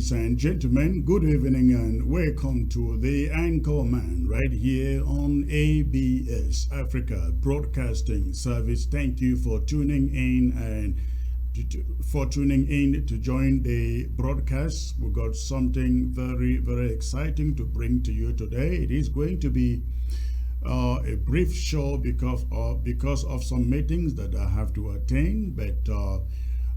ladies and gentlemen, good evening and welcome to the Anchorman right here on ABS Africa Broadcasting Service. Thank you for tuning in and to join the broadcast. We've got something very, very exciting to bring to you today. It is going to be a brief show because of some meetings that I have to attend, but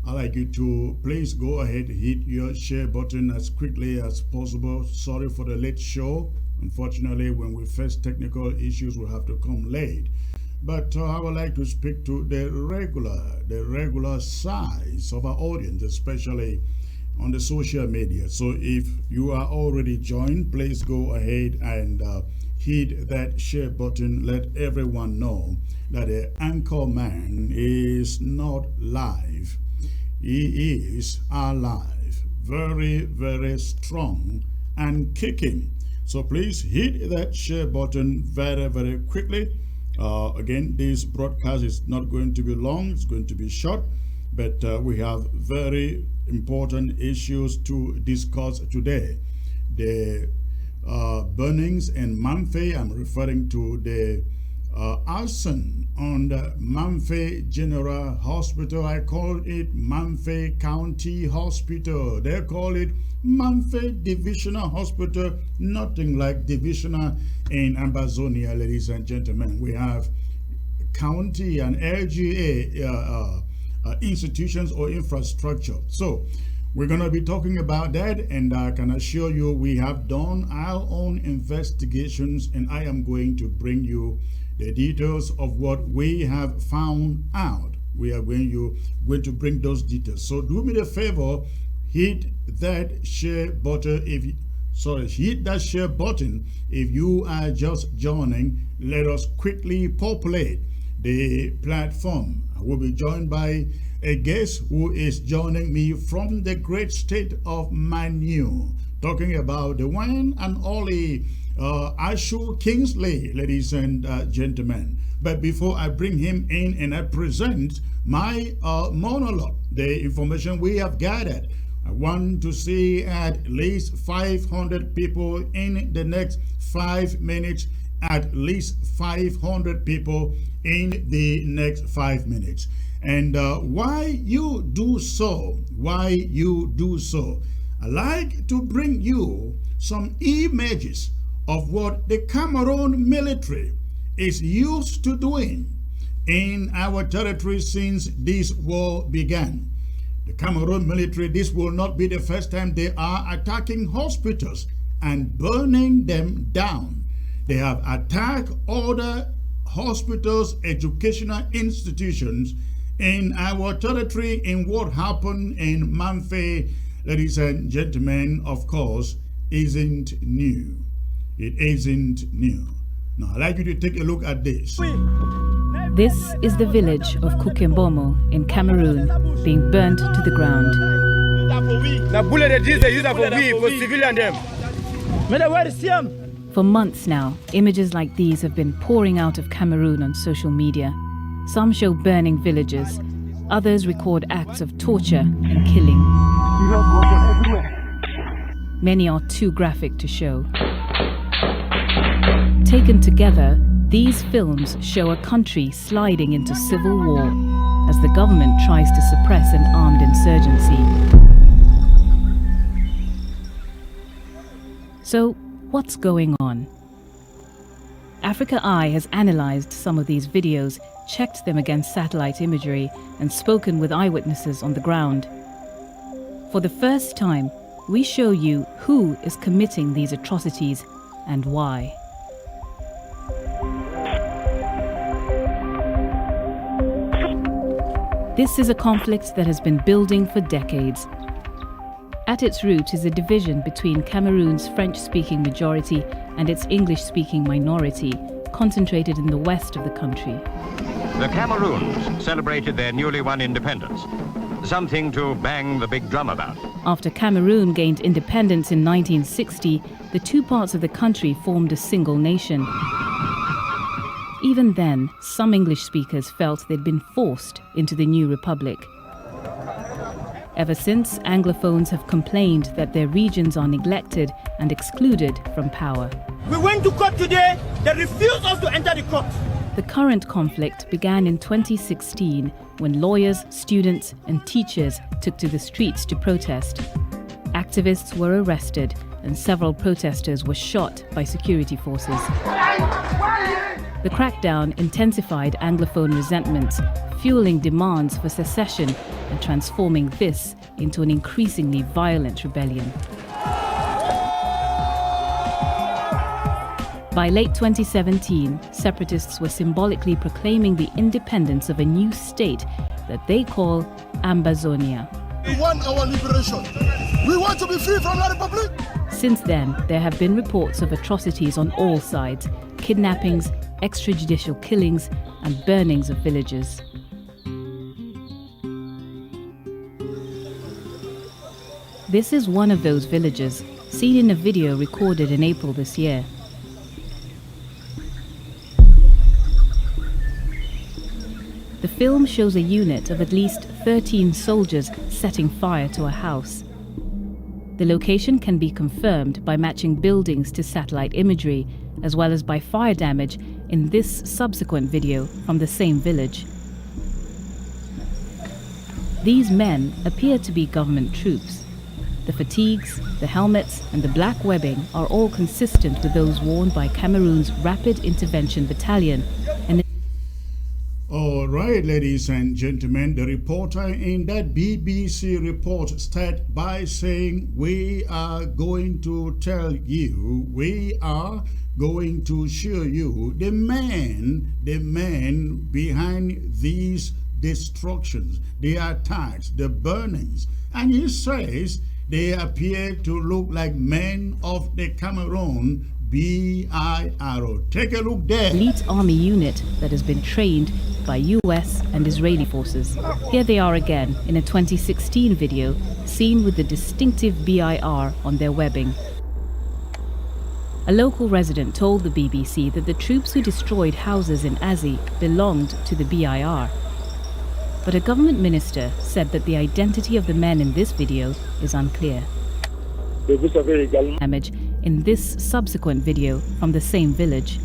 I'd like you to please go ahead, hit your share button as quickly as possible. Sorry for the late show. Unfortunately, when we face technical issues, we have to come late. But I would like to speak to the regular size of our audience, especially on the social media. So if you are already joined, please go ahead and hit that share button. Let everyone know that the Anchorman is not live. He is alive, very, very strong and kicking. So please hit that share button very, very quickly. Again, this broadcast is not going to be long, it's going to be short, but we have very important issues to discuss today. The burnings in Mamfe, I'm referring to the arson on the Mamfe General Hospital. I call it Mamfe County Hospital. They call it Mamfe Divisional Hospital. Nothing like divisional in Amazonia, ladies and gentlemen. We have county and LGA institutions or infrastructure. So we're going to be talking about that, and I can assure you we have done our own investigations, and I am going to bring you the details of what we have found out. We are going to bring those details. So do me the favor, hit that share button hit that share button if you are just joining. Let us quickly populate the platform. I will be joined by a guest who is joining me from the great state of Manu, talking about the one and only Ashu Kingsley, ladies and gentlemen. But before I bring him in and I present my monologue, the information we have gathered, I want to see at least 500 people in the next 5 minutes. At least 500 people in the next 5 minutes. And why you do so, I like to bring you some images of what the Cameroon military is used to doing in our territory since this war began. The Cameroon military, this will not be the first time they are attacking hospitals and burning them down. They have attacked other hospitals, educational institutions in our territory. In what happened in Mamfe, ladies and gentlemen, of course, isn't new. It isn't new. Now, I'd like you to take a look at this. This is the village of Kukembomo in Cameroon being burnt to the ground. For months now, images like these have been pouring out of Cameroon on social media. Some show burning villages, others record acts of torture and killing. Many are too graphic to show. Taken together, these films show a country sliding into civil war as the government tries to suppress an armed insurgency. So, what's going on? Africa Eye has analyzed some of these videos, checked them against satellite imagery, and spoken with eyewitnesses on the ground. For the first time, we show you who is committing these atrocities and why. This is a conflict that has been building for decades. At its root is a division between Cameroon's French-speaking majority and its English-speaking minority, concentrated in the west of the country. The Cameroons celebrated their newly won independence, something to bang the big drum about. After Cameroon gained independence in 1960, the two parts of the country formed a single nation. Even then, some English speakers felt they'd been forced into the new republic. Ever since, Anglophones have complained that their regions are neglected and excluded from power. We went to court today. They refused us to enter the court. The current conflict began in 2016 when lawyers, students, and teachers took to the streets to protest. Activists were arrested and several protesters were shot by security forces. The crackdown intensified Anglophone resentments, fueling demands for secession and transforming this into an increasingly violent rebellion. By late 2017, separatists were symbolically proclaiming the independence of a new state that they call Ambazonia. We want our liberation. We want to be free from the Republic. Since then, there have been reports of atrocities on all sides, kidnappings, extrajudicial killings, and burnings of villages. This is one of those villages, seen in a video recorded in April this year. The film shows a unit of at least 13 soldiers setting fire to a house. The location can be confirmed by matching buildings to satellite imagery, as well as by fire damage in this subsequent video from the same village. These men appear to be government troops. The fatigues, the helmets, and the black webbing are all consistent with those worn by Cameroon's Rapid Intervention Battalion. And all right, ladies and gentlemen, the reporter in that BBC report started by saying, we are going to tell you, we are going to show you the man behind these destructions, the attacks, the burnings. And he says they appear to look like men of the Cameroon BIRO. Take a look there. Elite army unit that has been trained by US and Israeli forces. Here they are again in a 2016 video, seen with the distinctive BIR on their webbing. A local resident told the BBC that the troops who destroyed houses in Azi belonged to the BIR. But a government minister said that the identity of the men in this video is unclear. Damage in this subsequent video from the same village.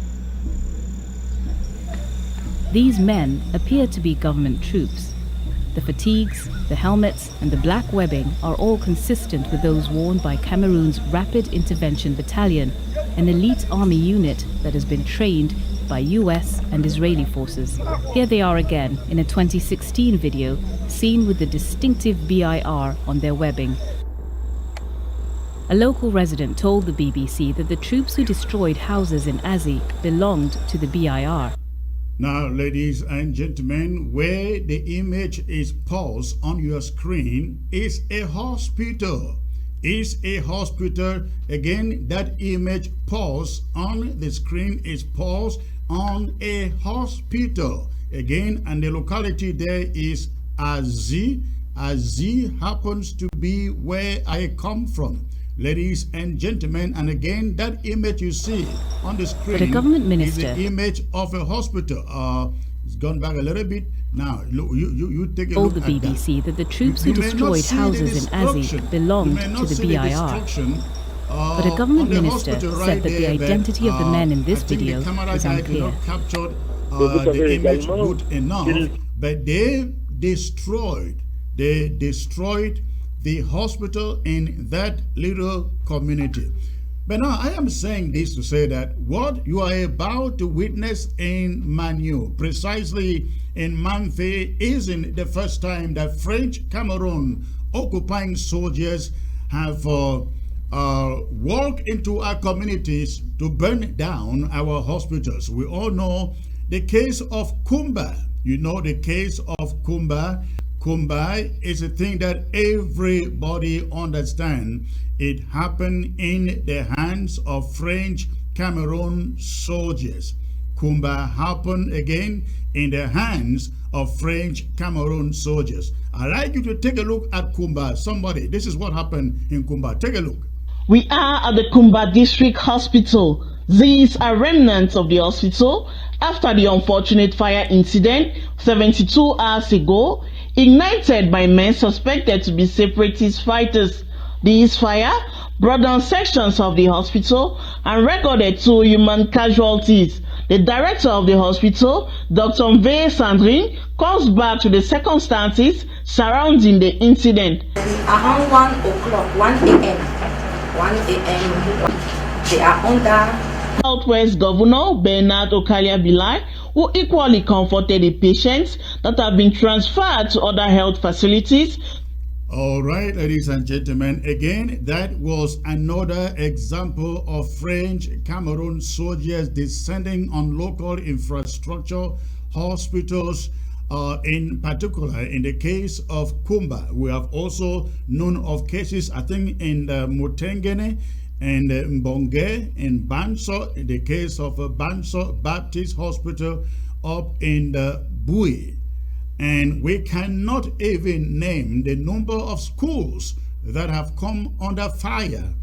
These men appear to be government troops. The fatigues, the helmets, and the black webbing are all consistent with those worn by Cameroon's Rapid Intervention Battalion, an elite army unit that has been trained by US and Israeli forces. Here they are again in a 2016 video, seen with the distinctive BIR on their webbing. A local resident told the BBC that the troops who destroyed houses in Azi belonged to the BIR. Now, ladies and gentlemen, where the image is paused on your screen is a hospital. Is a hospital. Again, that image paused on the screen is paused on a hospital. Again, and the locality there is Azi. Azi happens to be where I come from. Ladies and gentlemen, and again, that image you see on the screen but a government minister is the image of a hospital. It's gone back a little bit. Now, you take a told look the at BBC that the troops You who may not destroyed see the houses in Azi destruction. belonged You may to not the see the BIR. destruction, But a government on the minister hospital said right that the there, identity of the men in this I think video the camera is guy did unclear. not capture the image good enough, but they destroyed the hospital in that little community. But now I am saying this to say that what you are about to witness in Manu, precisely in Mamfe, isn't the first time that French Cameroon occupying soldiers have walked into our communities to burn down our hospitals. We all know the case of Kumba. You know the case of Kumba. Kumba is a thing that everybody understands. It happened in the hands of French Cameroon soldiers. Kumba happened again in the hands of French Cameroon soldiers. I'd like you to take a look at Kumba. Somebody, this is what happened in Kumba. Take a look. We are at the Kumba District Hospital. These are remnants of the hospital after the unfortunate fire incident 72 hours ago. ignited by men suspected to be separatist fighters. This fire brought down sections of the hospital and recorded 2 human casualties. The director of the hospital, Dr. Mamfe Sandrine, calls back to the circumstances surrounding the incident. Around 1 o'clock, 1 a.m., they are under Southwest Governor Bernard Okalia-Bilai, who equally comforted the patients that have been transferred to other health facilities. All right, ladies and gentlemen, again, that was another example of French Cameroon soldiers descending on local infrastructure, hospitals, in particular, in the case of Kumba. We have also known of cases, I think, in Mutengene and Mbonge, in Banso, in the case of Banso Baptist Hospital up in the Bui. And we cannot even name the number of schools that have come under fire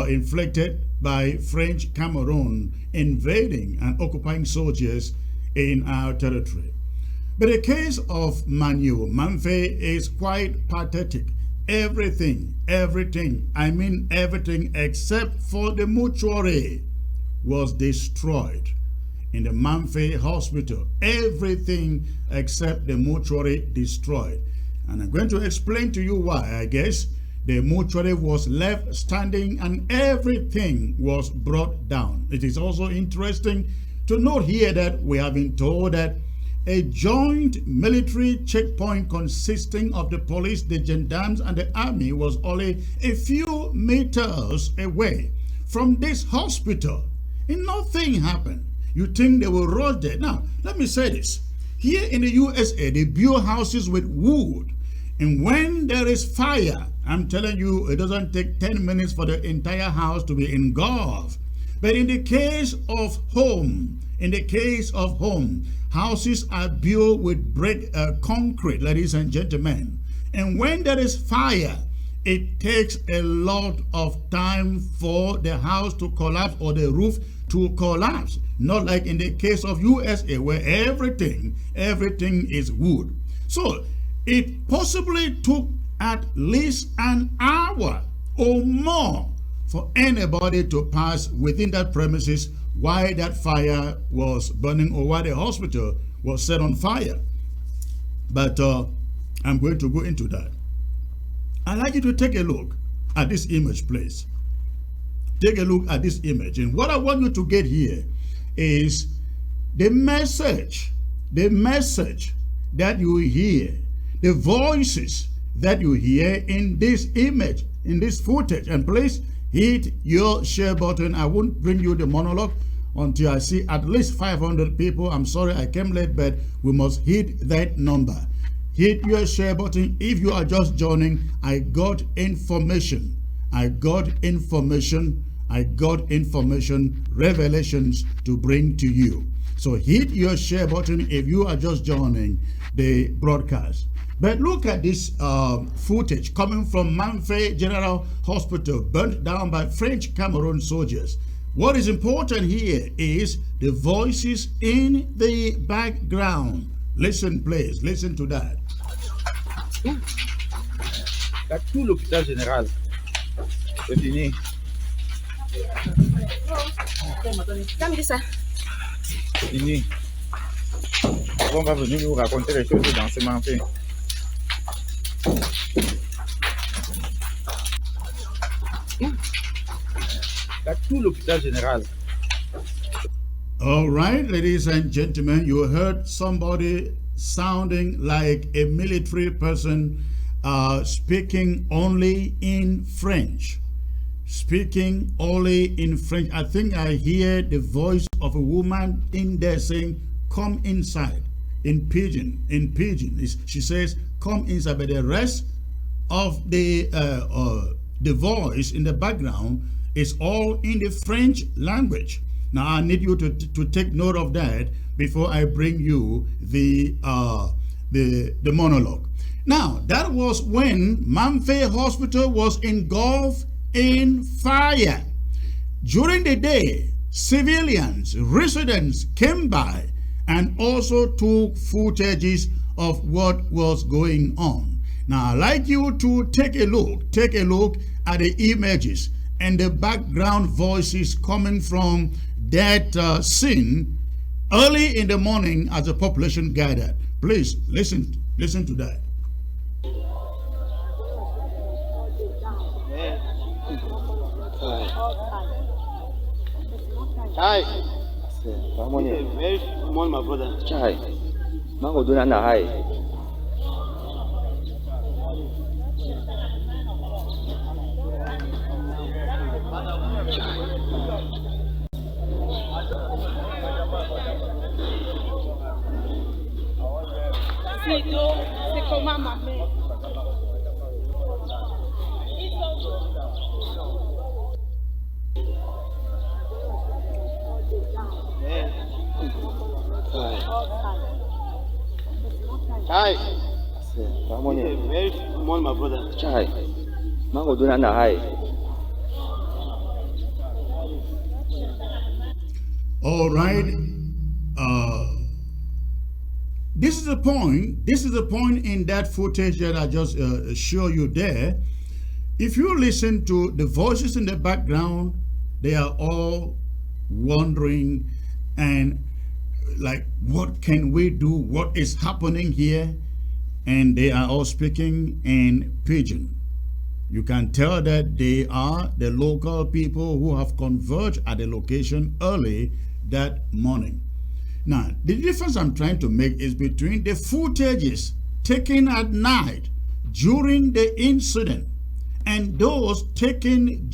inflicted by French Cameroon invading and occupying soldiers in our territory. But the case of Mamfe is quite pathetic. Everything, I mean everything except for the mortuary was destroyed. In the Mamfe hospital, everything except the mortuary destroyed. And I'm going to explain to you why. I guess the mortuary was left standing and everything was brought down. It is also interesting to note here that we have been told that a joint military checkpoint consisting of the police, the gendarmes, and the army was only a few meters away from this hospital. And nothing happened. You think they will rush there. Now, let me say this. Here in the USA, they build houses with wood. And when there is fire, I'm telling you, it doesn't take 10 minutes for the entire house to be engulfed. But in the case of home, houses are built with brick concrete, ladies and gentlemen. And when there is fire, it takes a lot of time for the house to collapse or the roof to collapse. Not like in the case of USA where everything is wood. So it possibly took at least an hour or more for anybody to pass within that premises while that fire was burning or while the hospital was set on fire. But I'm going to go into that. I'd like you to take a look at this image, please. Take a look at this image. And what I want you to get here is the message that you hear, the voices that you hear in this image, in this footage. And please hit your share button. I won't bring you the monologue until I see at least 500 people. I'm sorry I came late, but we must hit that number. Hit your share button. If you are just joining, I got information, revelations to bring to you. So hit your share button if you are just joining the broadcast. But look at this footage coming from Mamfe General Hospital, burnt down by French Cameroon soldiers. What is important here is the voices in the background. Listen, please. Listen to that. Tout l'hôpital général. C'est fini. C'est fini. On va venir nous raconter les choses dans ce Mamfe. Tout l'hôpital général. All right, ladies and gentlemen, you heard somebody sounding like a military person speaking only in French. I think I hear the voice of a woman in there saying, "Come inside," in pidgin. She says, "Come inside," but the rest of the voice in the background is all in the French language. Now I need you to take note of that before I bring you the monologue. Now that was when Mamfe Hospital was engulfed in fire. During the day, civilians, residents came by and also took footages of what was going on. Now, I'd like you to take a look at the images and the background voices coming from that scene early in the morning as the population gathered. Please listen to that. Hi. Very small, my brother. Chai. Mango do na hai. C'est comment ma mère? Hi. Very small, my brother. Chai. Mango do na hai. All right. This is the point. This is the point in that footage that I just show you there. If you listen to the voices in the background, they are all wondering and like, what can we do? What is happening here? And they are all speaking in pidgin. You can tell that they are the local people who have converged at the location early that morning. Now, the difference I'm trying to make is between the footages taken at night during the incident and those taken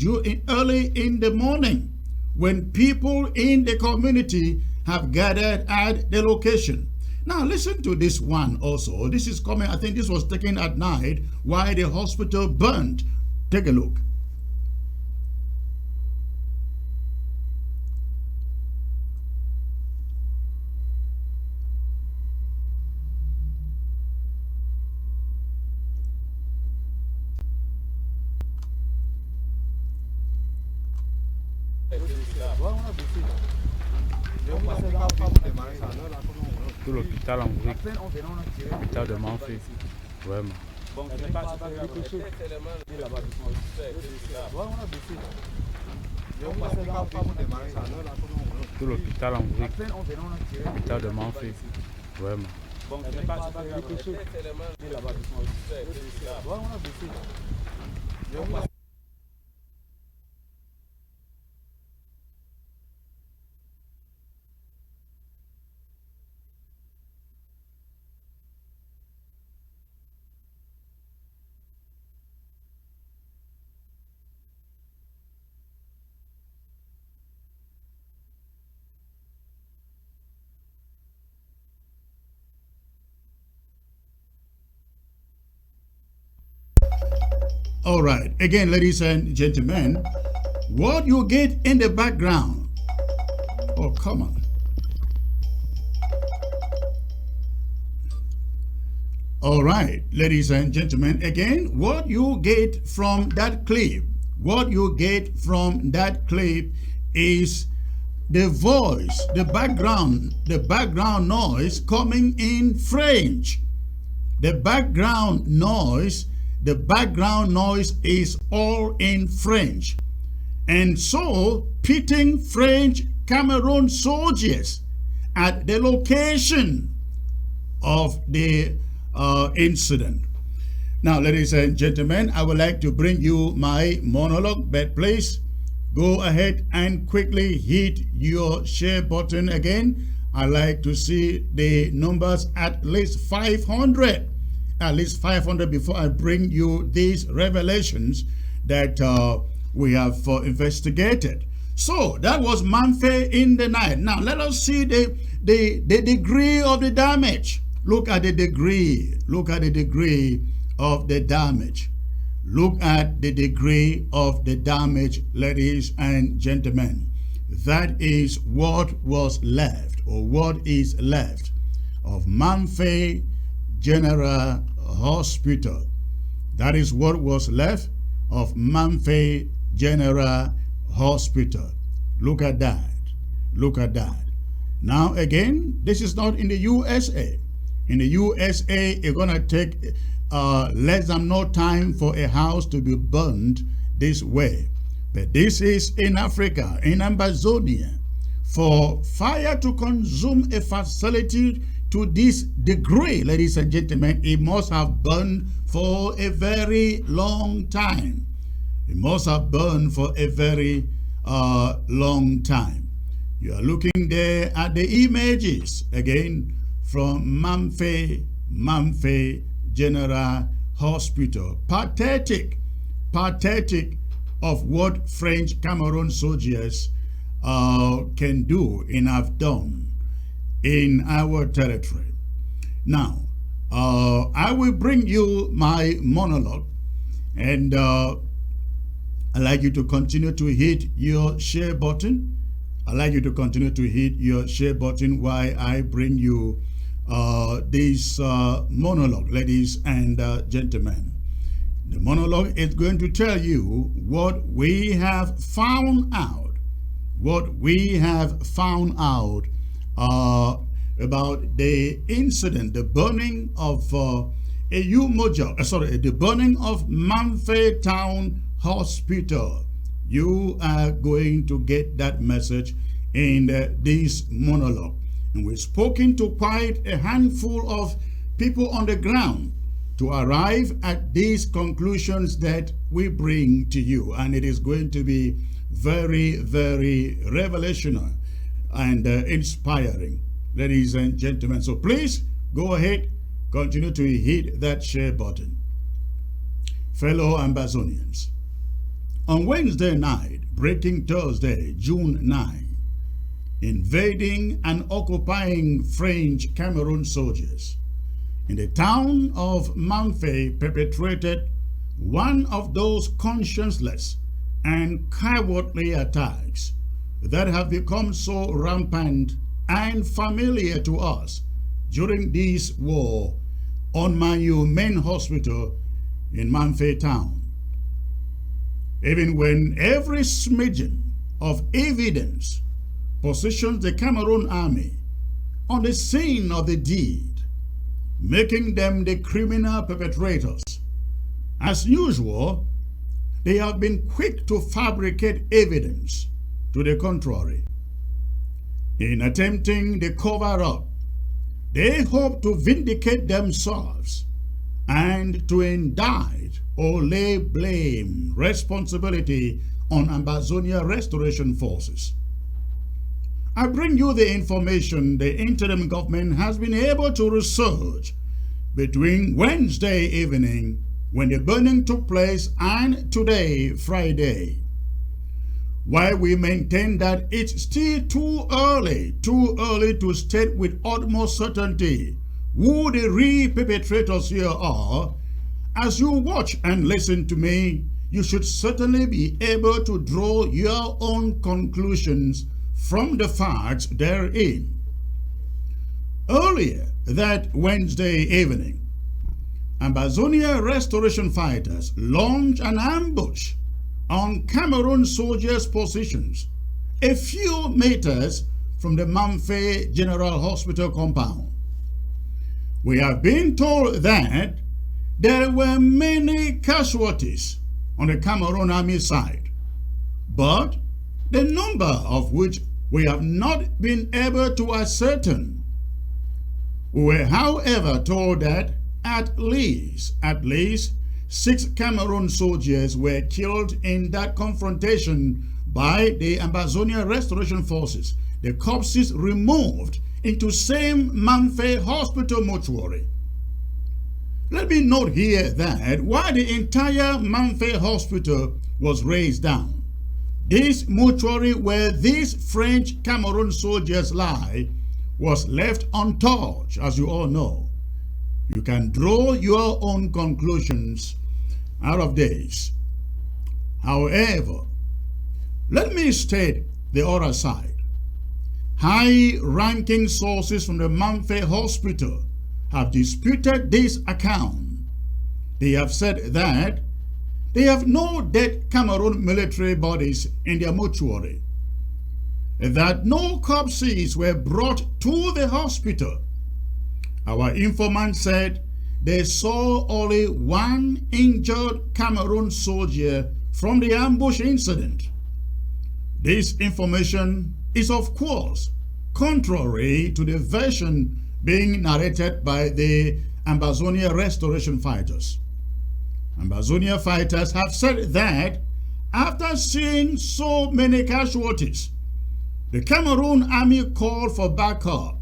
early in the morning when people in the community have gathered at the location. Now, listen to this one also. This is coming, I think this was taken at night while the hospital burned. Take a look. Tout l'hôpital en brique, l'hôpital de Mamfe, vraiment. Tout l'hôpital en brique, l'hôpital de Mamfe, vraiment. All right, again, ladies and gentlemen, what you get in the background, oh, come on. All right, ladies and gentlemen, again, what you get from that clip, is the voice, the background noise coming in French. The background noise is all in French. And so, pitting French Cameroon soldiers at the location of the incident. Now, ladies and gentlemen, I would like to bring you my monologue, but please go ahead and quickly hit your share button again. I like to see the numbers at least 500. At least 500 before I bring you these revelations that we have investigated. So that was Mamfe in the night. Now let us see the degree of the damage. Look at the degree. Look at the degree of the damage. Look at the degree of the damage, ladies and gentlemen. That is what was left, or what is left, of Mamfe General Hospital. That is what was left of Mamfe General Hospital. Look at that. Look at that. Now again, this is not in the USA. In the USA, it's gonna take less than no time for a house to be burned this way. But this is in Africa, in Amazonia. For fire to consume a facility to this degree, ladies and gentlemen, it must have burned for a very long time. It must have burned for a very long time. You are looking there at the images again from Mamfe General Hospital. Pathetic of what French Cameroon soldiers can do and have done in our territory. Now, I will bring you my monologue, and I'd like you to continue to hit your share button. I'd like you to continue to hit your share button while I bring you this monologue, ladies and gentlemen. The monologue is going to tell you what we have found out. What we have found out about the incident, the burning of the burning of Mamfe Town Hospital. You are going to get that message in this monologue. And we've spoken to quite a handful of people on the ground to arrive at these conclusions that we bring to you. And it is going to be very, very revelational and inspiring, ladies and gentlemen. So please go ahead, continue to hit that share button. Fellow Ambazonians, on Wednesday night, breaking Thursday, June 9, invading and occupying French Cameroon soldiers in the town of Mamfe perpetrated one of those conscienceless and cowardly attacks that have become so rampant and familiar to us during this war on Manu main hospital in Mamfe town. Even when every smidgen of evidence positions the Cameroon army on the scene of the deed, making them the criminal perpetrators. As usual, they have been quick to fabricate evidence to the contrary. In attempting the cover-up, they hope to vindicate themselves and to indict or lay blame, responsibility on Ambazonia Restoration Forces. I bring you the information the interim government has been able to research between Wednesday evening, when the burning took place, and today, Friday. While we maintain that it's still too early to state with utmost certainty who the real perpetrators here are, as you watch and listen to me, you should certainly be able to draw your own conclusions from the facts therein. Earlier that Wednesday evening, Ambazonia Restoration fighters launched an ambush on Cameroon soldiers' positions a few meters from the Mamfe General Hospital compound. We have been told that there were many casualties on the Cameroon Army side, but the number of which we have not been able to ascertain. We were, however, told that at least 6 Cameroon soldiers were killed in that confrontation by the Ambazonia Restoration Forces, the corpses removed into same Mamfe Hospital mortuary. Let me note here that while the entire Mamfe Hospital was razed down, this mortuary where these French Cameroon soldiers lie was left untouched, as you all know. You can draw your own conclusions out of this. However, let me state the other side. High-ranking sources from the Mamfe Hospital have disputed this account. They have said that they have no dead Cameroon military bodies in their mortuary. that no corpses were brought to the hospital. Our informant said they saw only one injured Cameroon soldier from the ambush incident. This information is, of course, contrary to the version being narrated by the Ambazonia restoration fighters. Ambazonia fighters have said that after seeing so many casualties, the Cameroon army called for backup.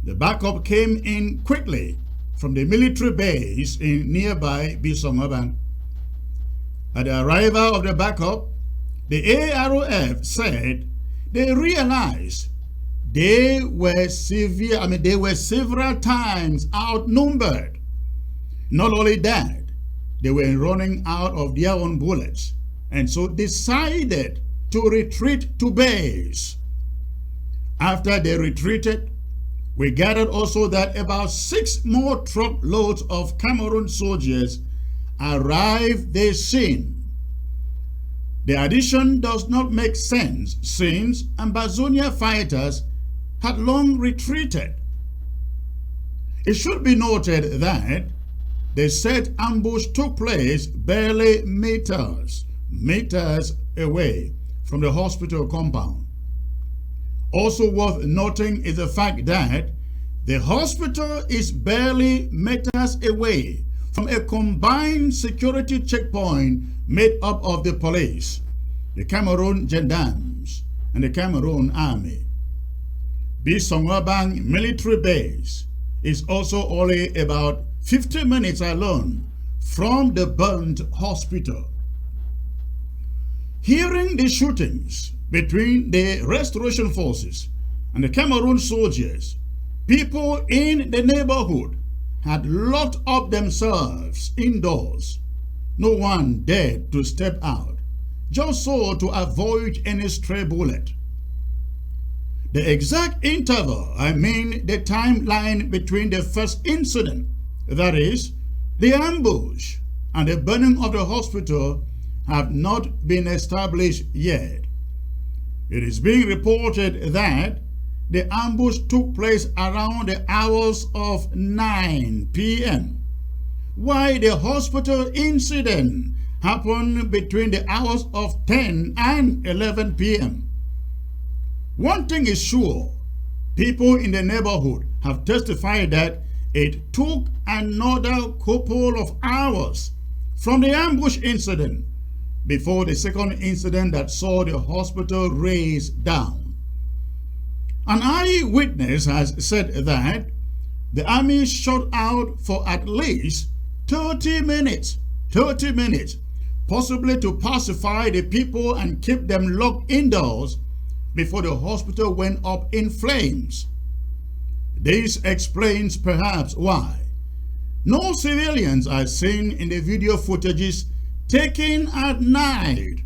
The backup came in quickly from the military base in nearby Bisongaban. At the arrival of the backup, the AROF said they realized they were several times outnumbered. Not only that, they were running out of their own bullets, and so decided to retreat to base. After they retreated, we gathered also that about 6 more truckloads of Cameroon soldiers arrived the scene. The addition does not make sense since Ambazonia fighters had long retreated. It should be noted that the said ambush took place barely meters away from the hospital compound. Also worth noting is the fact that the hospital is barely meters away from a combined security checkpoint made up of the police, the Cameroon gendarmes, and the Cameroon army. Bisongaban military base is also only about 50 minutes alone from the burnt hospital. Hearing the shootings between the restoration forces and the Cameroon soldiers, people in the neighborhood had locked up themselves indoors. No one dared to step out, just so to avoid any stray bullet. The exact interval, the timeline between the first incident, that is, the ambush, and the burning of the hospital, have not been established yet. It is being reported that the ambush took place around the hours of 9 p.m., while the hospital incident happened between the hours of 10 and 11 p.m. One thing is sure, people in the neighborhood have testified that it took another couple of hours from the ambush incident before the second incident that saw the hospital razed down. An eyewitness has said that the army shot out for at least 30 minutes, possibly to pacify the people and keep them locked indoors before the hospital went up in flames. This explains perhaps why no civilians are seen in the video footages taken at night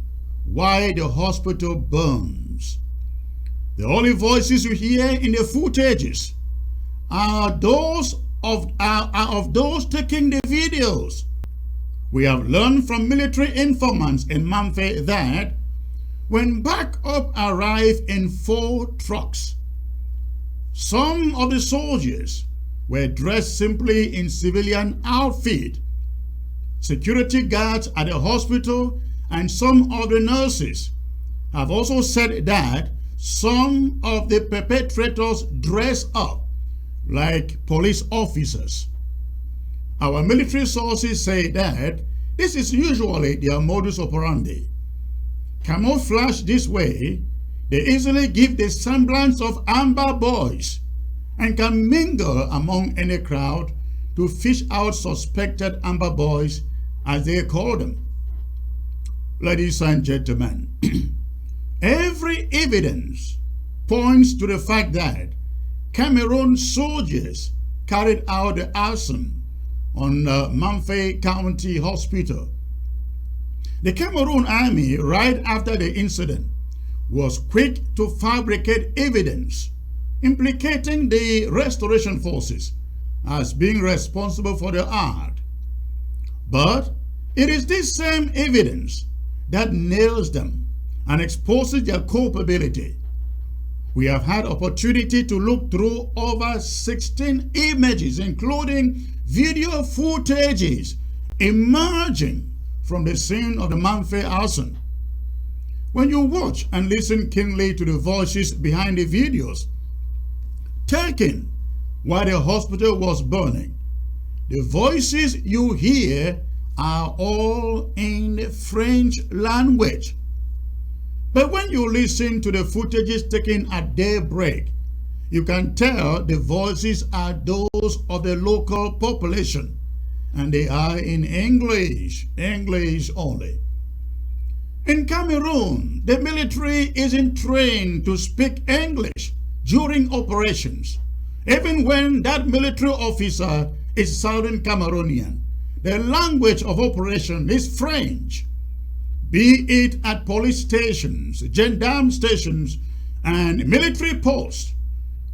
while the hospital burns. The only voices you hear in the footages are those of those taking the videos. We have learned from military informants in Mamfe that when backup arrived in 4 trucks, some of the soldiers were dressed simply in civilian outfit. Security guards at the hospital and some of the nurses have also said that some of the perpetrators dress up like police officers. Our military sources say that this is usually their modus operandi. Camouflaged this way, they easily give the semblance of amber boys and can mingle among any crowd to fish out suspected amber boys, as they call them. Ladies and gentlemen, every evidence points to the fact that Cameroon soldiers carried out the arson on Mamfe County Hospital. The Cameroon army, right after the incident, was quick to fabricate evidence implicating the restoration forces as being responsible for the act. But it is this same evidence that nails them and exposes their culpability We have had opportunity to look through over 16 images, including video footages emerging from the scene of the Mamfe arson. When you watch and listen keenly to the voices behind the videos taken while the hospital was burning, the voices you hear are all in the French language. But when you listen to the footages taken at daybreak, you can tell the voices are those of the local population, and they are in English only. In Cameroon, the military isn't trained to speak English during operations. Even when that military officer is Southern Cameroonian, the language of operation is French. Be it at police stations, gendarme stations, and military posts,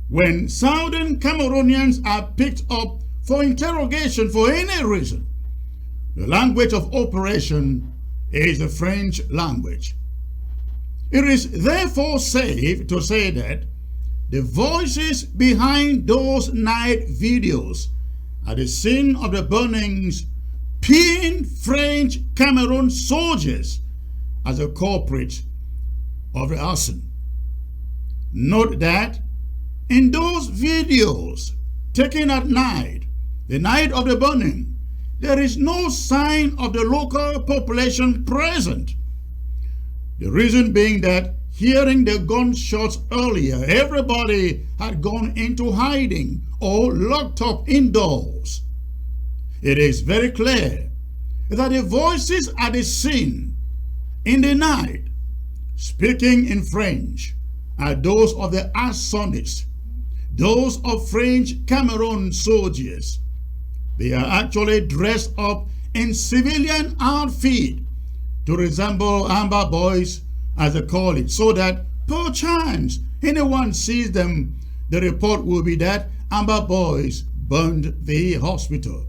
when Southern Cameroonians are picked up for interrogation for any reason, the language of operation is the French language. It is therefore safe to say that the voices behind those night videos at the scene of the burnings pin French Cameroon soldiers as a culprit of the arson. Note that in those videos taken at night, the night of the burning, there is no sign of the local population present. The reason being that hearing the gunshots earlier, everybody had gone into hiding or locked up indoors. It is very clear that the voices at the scene in the night, speaking in French, are those of the arsonists, those of French Cameroon soldiers. They are actually dressed up in civilian outfit to resemble Amber Boys, as they call it, so that perchance anyone sees them, the report will be that Amber Boys burned the hospital.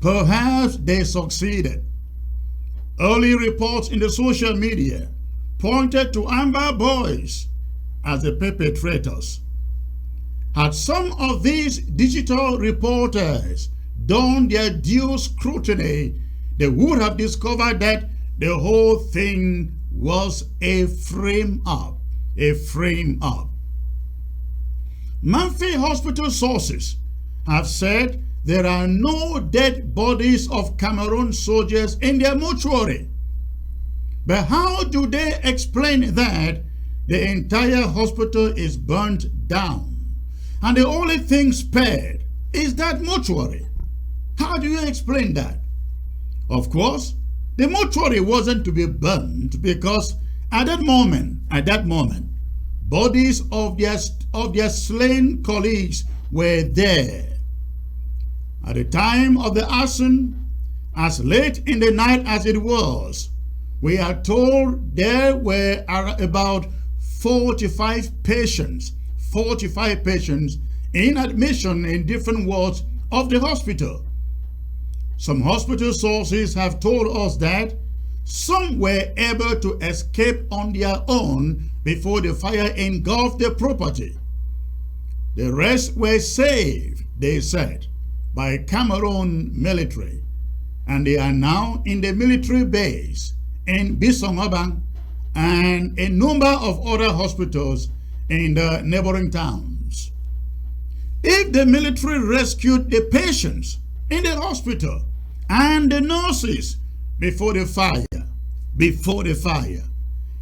Perhaps they succeeded. Early reports in the social media pointed to Amber Boys as the perpetrators. Had some of these digital reporters done their due scrutiny, they would have discovered that the whole thing was a frame-up. Mamfe hospital sources have said there are no dead bodies of Cameroon soldiers in their mortuary. But how do they explain that the entire hospital is burnt down and the only thing spared is that mortuary? How do you explain that? Of course, the mortuary wasn't to be burnt because at that moment, bodies of their slain colleagues were there. At the time of the arson, as late in the night as it was, we are told there were about 45 patients in admission in different wards of the hospital. Some hospital sources have told us that some were able to escape on their own before the fire engulfed the property. The rest were saved, they said, by Cameroon military, and they are now in the military base in Bisongabang and a number of other hospitals in the neighboring towns. If the military rescued the patients in the hospital and the nurses before the fire,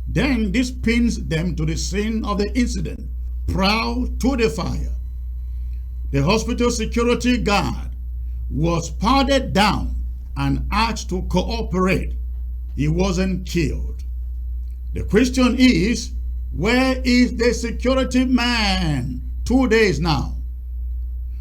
then this pins them to the scene of the incident, prior to the fire. The hospital security guard was patted down and asked to cooperate. He wasn't killed. The question is, where is the security man 2 days now?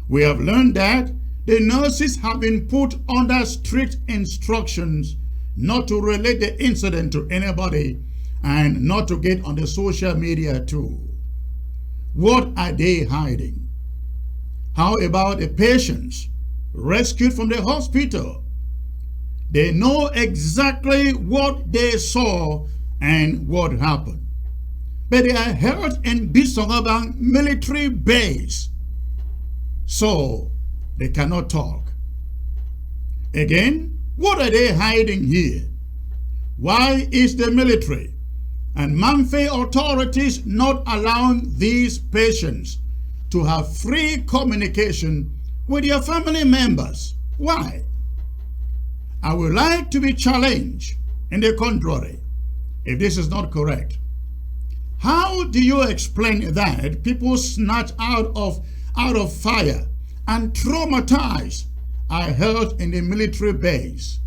We have learned that the nurses have been put under strict instructions not to relate the incident to anybody and not to get on the social media too. What are they hiding? How about the patients rescued from the hospital? They know exactly what they saw and what happened. but they are held in Bisongabang military base, so they cannot talk. Again, what are they hiding here? Why is the military and Mamfe authorities not allowing these patients to have free communication with their family members? Why? I would like to be challenged in the contrary if this is not correct. How do you explain that people snatched out of fire and traumatized are held in the military base,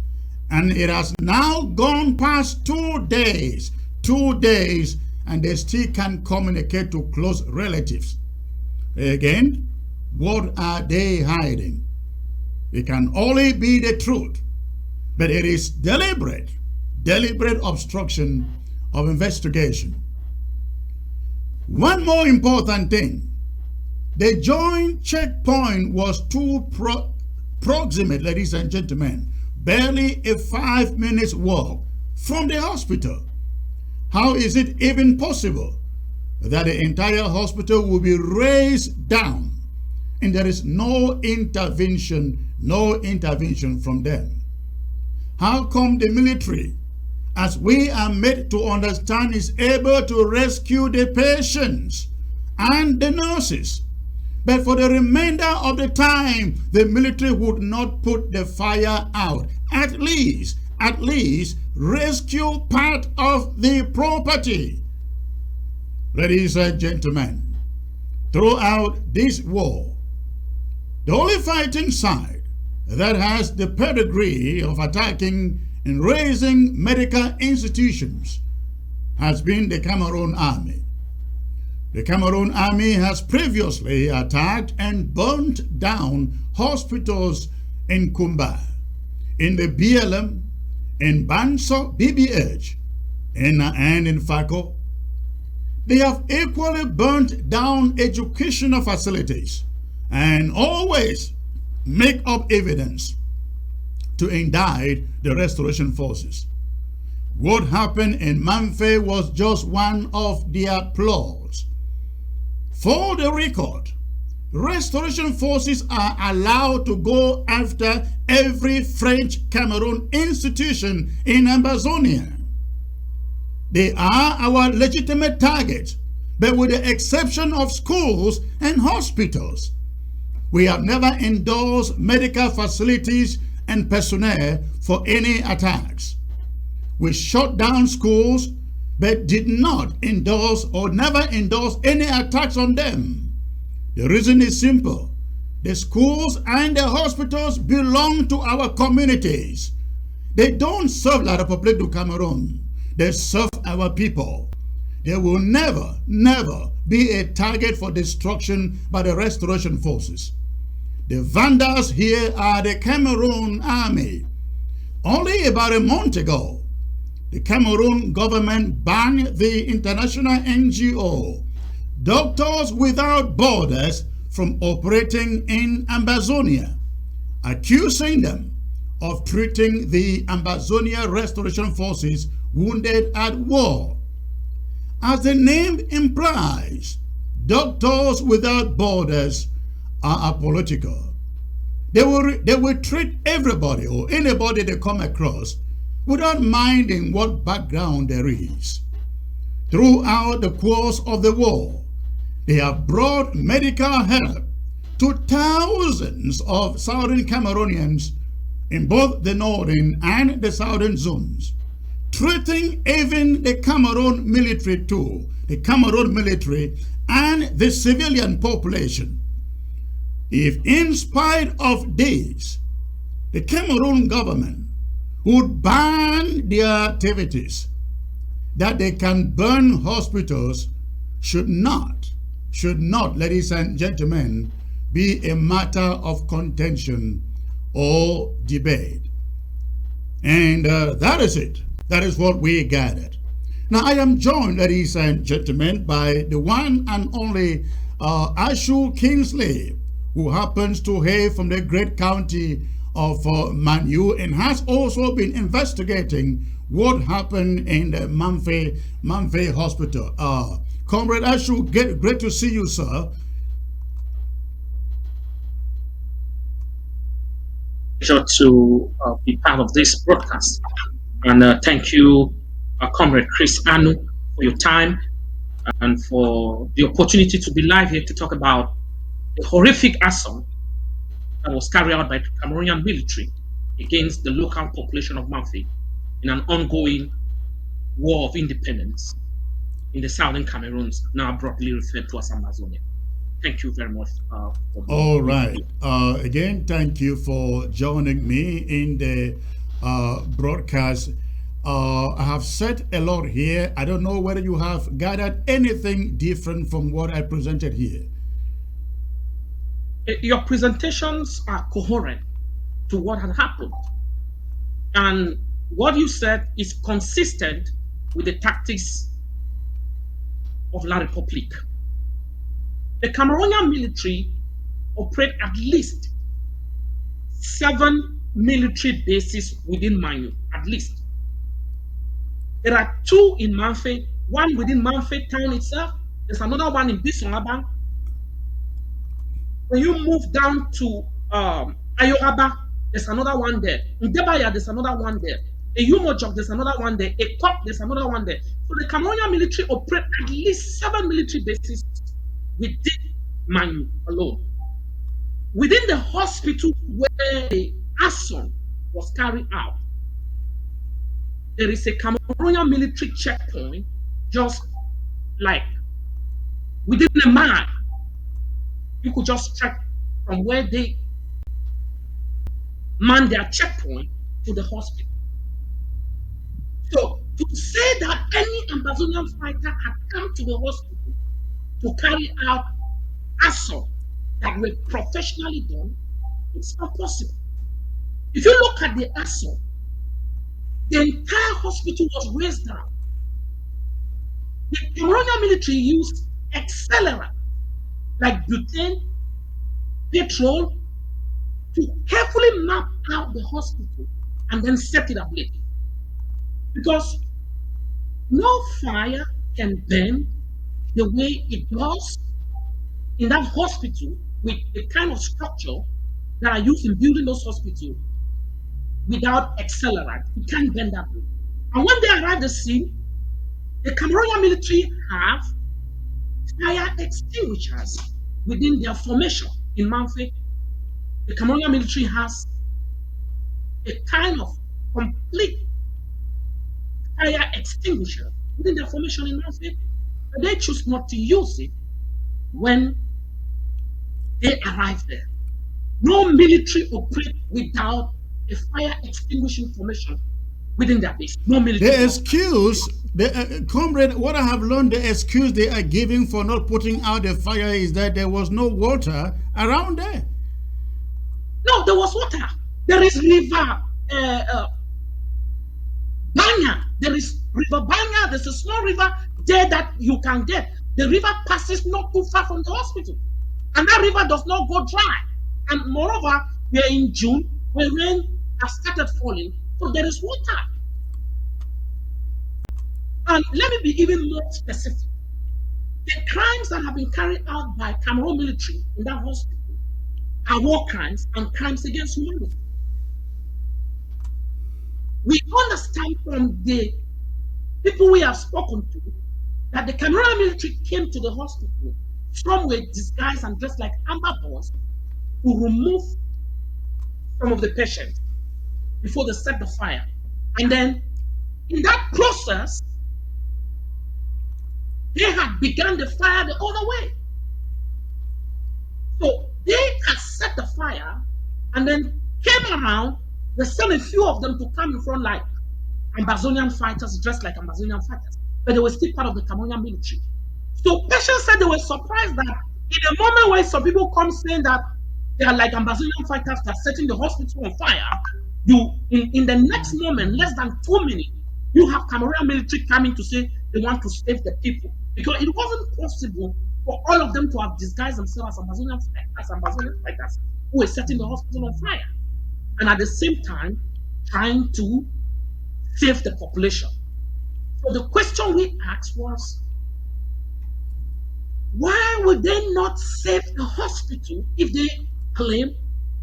and it has now gone past 2 days, and they still can't communicate to close relatives? Again, what are they hiding? It can only be the truth, but it is deliberate obstruction of investigation. One more important thing, the joint checkpoint was too proximate, ladies and gentlemen, barely a 5 minutes walk from the hospital. How is it even possible that the entire hospital will be raised down and there is no intervention from them? How come the military, as we are made to understand, is able to rescue the patients and the nurses, but for the remainder of the time, the military would not put the fire out? At least rescue part of the property. Ladies and gentlemen, throughout this war, the only fighting side that has the pedigree of attacking and raising medical institutions has been the Cameroon army. The Cameroon army has previously attacked and burnt down hospitals in Kumba, in the BLM, in Banso, BBH, and in Fako. They have equally burnt down educational facilities and always make up evidence to indict the restoration forces. What happened in Mamfe was just one of their plots. For the record, restoration forces are allowed to go after every French Cameroon institution in Amazonia. They are our legitimate targets, but with the exception of schools and hospitals. We have never endorsed medical facilities and personnel for any attacks. We shut down schools, but did not endorse or never endorse any attacks on them. The reason is simple. The schools and the hospitals belong to our communities. They don't serve La République du Cameroon. They serve our people. They will never be a target for destruction by the restoration forces. The vandals here are the Cameroon army. Only about a month ago, the Cameroon government banned the international NGO, Doctors Without Borders, from operating in Amazonia, accusing them of treating the Amazonia Restoration Forces wounded at war. As the name implies, Doctors Without Borders are apolitical. They will treat everybody or anybody they come across without minding what background there is. Throughout the course of the war, they have brought medical help to thousands of southern Cameroonians in both the northern and the southern zones, treating even the Cameroon military too, the Cameroon military and the civilian population. If in spite of this, the Cameroon government would ban their activities, that they can burn hospitals should not, ladies and gentlemen, be a matter of contention or debate. And that is it. That is what we gathered. Now I am joined, ladies and gentlemen, by the one and only Ashu Kingsley, who happens to hail from the great county of Manu and has also been investigating what happened in the Mamfe Hospital. Comrade Ashu, great to see you, sir. Pleasure to be part of this broadcast. And thank you, Comrade Chris Anu, for your time and for the opportunity to be live here to talk about the horrific assault that was carried out by the Cameroonian military against the local population of Mamfe in an ongoing war of independence in the southern Cameroons, now broadly referred to as Amazonia. Thank you very much. All right. Again, thank you for joining me in the broadcast. I have said a lot here. I don't know whether you have gathered anything different from what I presented here. Your presentations are coherent to what had happened. And what you said is consistent with the tactics of La République. The Cameroonian military operate at least 7 military bases within Manu, at least. There are 2 in Mamfe, one within Mamfe town itself. There's another one in Bisonaba. When you move down to Ayoaba, there's another one there. In Debaya, there's another one there. In Umojok, there's another one there. In Kop, there's another one there. So the Cameroonian military operate at least 7 military bases within Manu alone. Within the hospital where the assault was carried out, there is a Cameroonian military checkpoint just like within a mile. You could just track from where they man their checkpoint to the hospital. So to say that any Amazonian fighter had come to the hospital to carry out assault that were professionally done, it's not possible. If you look at the assault, the entire hospital was raised down. The Cameroonian military used accelerant like butane, petrol, to carefully map out the hospital and then set it ablaze. Because no fire can burn the way it does in that hospital with the kind of structure that are used in building those hospitals without accelerant. You can't burn that way. And when they arrive at the scene, the Cameroonian military have fire extinguishers within their formation in Mamfe. The Cameroonian military has a kind of complete fire extinguisher within their formation in Mamfe, but they choose not to use it when they arrive there. No military operate without a fire extinguishing formation within their base. No military. The excuse, comrade, what I have learned, the excuse they are giving for not putting out the fire is that there was no water around there. No, there was water. There is river Banya. There is river Banya. There's a small river there that you can get. The river passes not too far from the hospital. And that river does not go dry. And moreover, we are in June, where rain has started falling, so there is water. And let me be even more specific. The crimes that have been carried out by Cameroon military in that hospital are war crimes and crimes against humanity. We understand from the people we have spoken to that the Cameroonian military came to the hospital, some were disguised and dressed like amber boys, to remove some of the patients before they set the fire. And then in that process, they had begun the fire the other way. So they had set the fire and then came around. They sent a few of them to come in front like Amazonian fighters, dressed like Amazonian fighters, but they were still part of the Cameroonian military. So patients said they were surprised that in a moment where some people come saying that they are like Amazonian fighters that are setting the hospital on fire, in the next moment, less than 2 minutes, you have Cameroonian military coming to say they want to save the people. Because it wasn't possible for all of them to have disguised themselves as Amazonian fighters who were setting the hospital on fire. And at the same time, trying to save the population. So the question we asked was, Why would they not save the hospital if they claim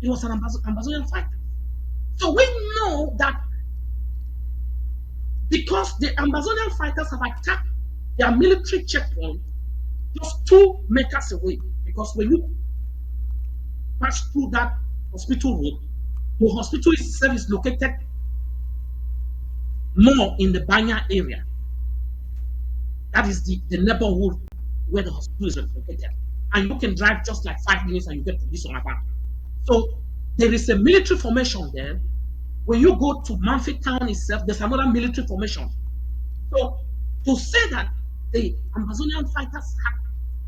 it was an Amazonian fighter? So we know that because the Amazonian fighters have attacked their military checkpoint just 2 meters away. Because when you pass through that hospital road, the hospital itself is located more in the Banya area. That is the neighborhood where the hospital is located. And you can drive just like 5 minutes and you get to this one. So there is a military formation there. When you go to Mamfe town itself, there's another military formation. So to say that the Amazonian fighters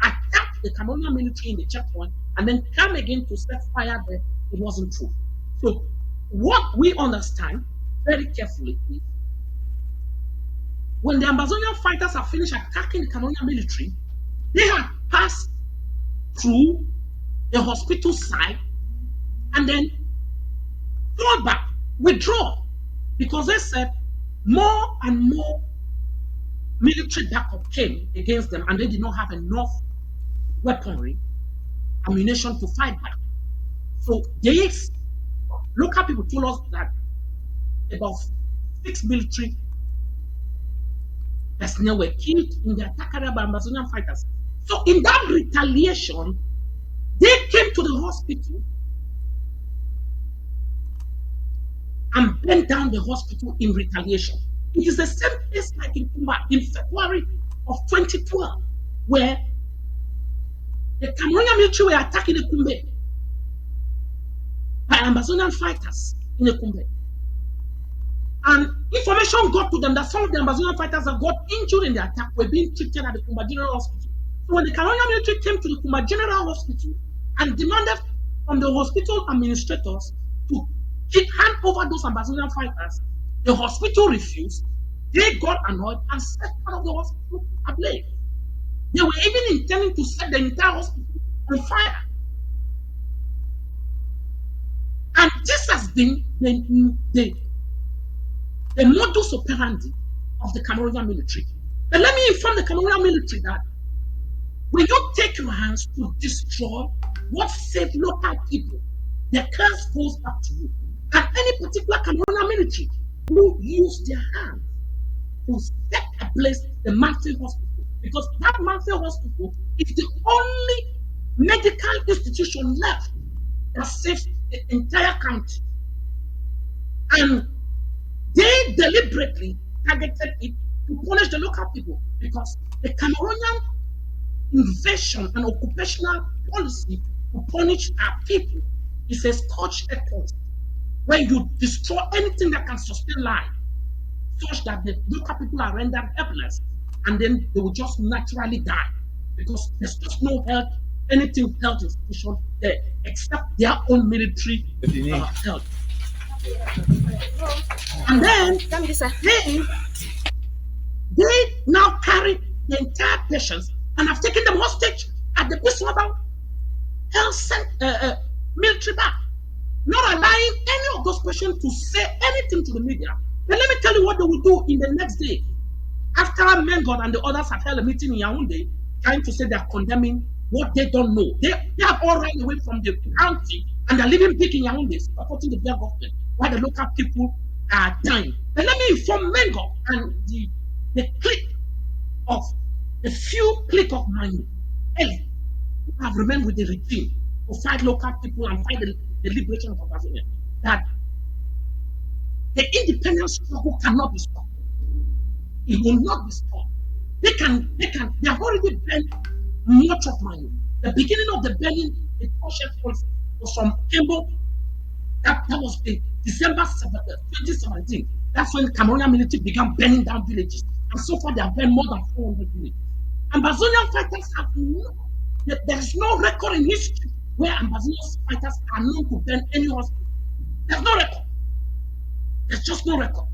have attacked the Cameroonian military in the checkpoint and then come again to set fire there, it wasn't true. So what we understand very carefully is when the Amazonian fighters have finished attacking the Cameroonian military, they have passed through the hospital side and then fall back, withdraw, because they said more and more military backup came against them and they did not have enough weaponry, ammunition to fight back. So these local people told us that about 6 military personnel were killed in the attack by Amazonian fighters. So in that retaliation, they came to the hospital and bent down the hospital in retaliation. It is the same case like in Kumba in February of 2012, where the Cameroonian military were attacking the Kumbe by Amazonian fighters in the Kumbe. And information got to them that some of the Amazonian fighters that got injured in the attack were being treated at the Kumba General Hospital. So when the Cameroonian military came to the Kumba General Hospital and demanded from the hospital administrators to hand over those Amazonian fighters, the hospital refused. They got annoyed and set part of the hospital ablaze. They were even intending to set the entire hospital on fire. And this has been the modus operandi of the Cameroonian military. But let me inform the Cameroonian military that when you take your hands to destroy what saved local people, the curse goes back to you. And any particular Cameroonian military who use their hands to set ablaze the Mamfe hospital, because that Mamfe hospital is the only medical institution left that saves the entire country. And they deliberately targeted it to punish the local people because the Cameroonian invasion and occupational policy to punish our people is a scorched earth, where you destroy anything that can sustain life, such that the local people are rendered helpless, and then they will just naturally die because there's just no health, health institution there except their own military health. And then they now carry the entire patients and have taken them hostage at the Biswaba Health military back, not allowing any of those patients to say anything to the media. But let me tell you what they will do in the next day. After Mengod and the others have held a meeting in Yaoundé, trying to say they are condemning what they don't know. They have all run away from the county and they're living big in Yaoundé, supporting the Blair government, while the local people are dying. But let me inform Mengod and the clique of the few clique of Manu, Eli, who have remained with the regime to fight local people and fight the liberation of Amazonia, that the independence struggle cannot be stopped. It will not be stopped. They have already burned much of money. The beginning of the burning, the portion was from Kembo. That was the December 2017. That's when Cameroonian military began burning down villages. And so far, they have burned more than 400 villages. Amazonian fighters have there is no record in history where Amazonian fighters are known to burn any hospital. There's no record. There's just no record.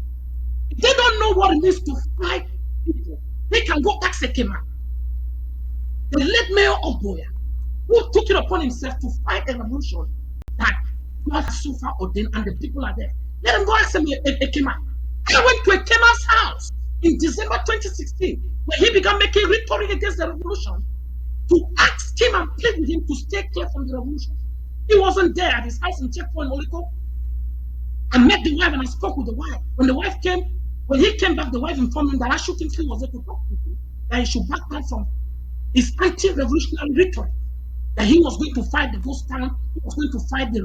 If they don't know what it means to fight people, they can go ask Sekema, the late mayor of Boya, who took it upon himself to fight a revolution that God has so far ordained and the people are there. Let them go ask him Ekema. I went to Ekema's house in December 2016 when he began making rhetoric against the revolution. to ask him and plead with him to stay clear from the revolution. He wasn't there at his house in Checkpoint Moliko. I met the wife and I spoke with the wife. When he came back, the wife informed him that Ashu Kingsley was there to talk to him, that he should back down from his anti-revolutionary rhetoric, that he was going to fight the ghost town, he was going to fight the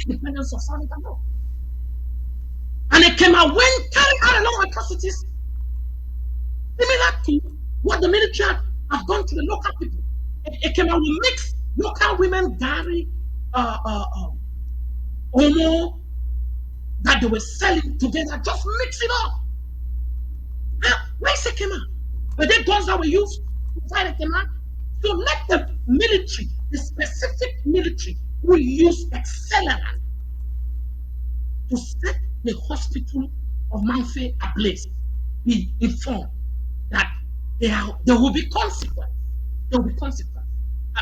independence of Southern Cameroon. And it came out when carrying out a lot of atrocities similar to what the military have done to the local people. It came out with mixed local women, Gary, Omo, that they were selling together, just mix it up. Now, where it came out? But they guns that were used to fight it came out. So let the military, the specific military who use accelerant to set the hospital of Mamfe ablaze, be informed that there will be consequence. There will be consequence.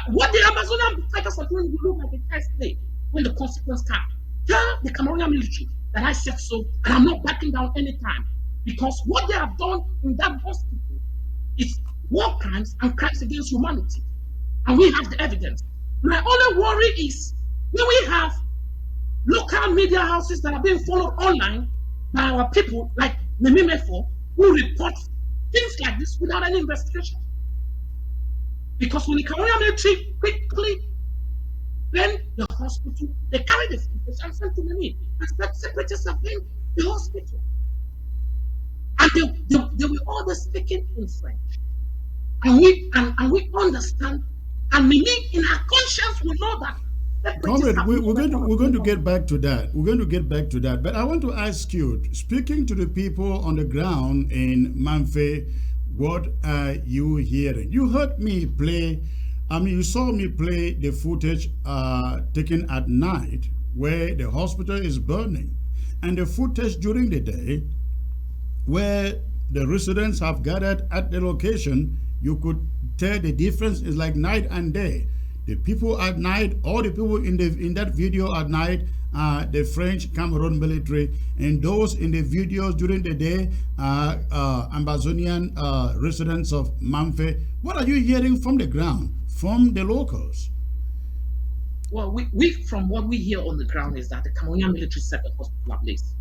What the Amazonian fighters are doing will look like a test day when the consequence comes. Tell the Cameroonian military that I said so, and I'm not backing down anytime, because what they have done in that hospital is war crimes and crimes against humanity, and we have the evidence. My only worry is when we have local media houses that are being followed online by our people, like Memimefo, who report things like this without any investigation. Because when the Cameroonian military quickly then the hospital, they carry the footage and send to me. And that separatists have been the hospital. And they were all speaking in French. And we understand, and Mimi in our conscience will know that. Comrade, we're going to get back to that. We're going to get back to that. But I want to ask you, speaking to the people on the ground in Mamfe, what are you hearing? You heard me play, you saw me play the footage taken at night where the hospital is burning, and the footage during the day where the residents have gathered at the location. You could tell the difference is like night and day. The people at night, all the people in that video at night, the French Cameroon military, and those in the videos during the day, Amazonian residents of Mamfe. What are you hearing from the ground, from the locals? Well, we from what we hear on the ground is that the Cameroonian military set the hospital ablaze.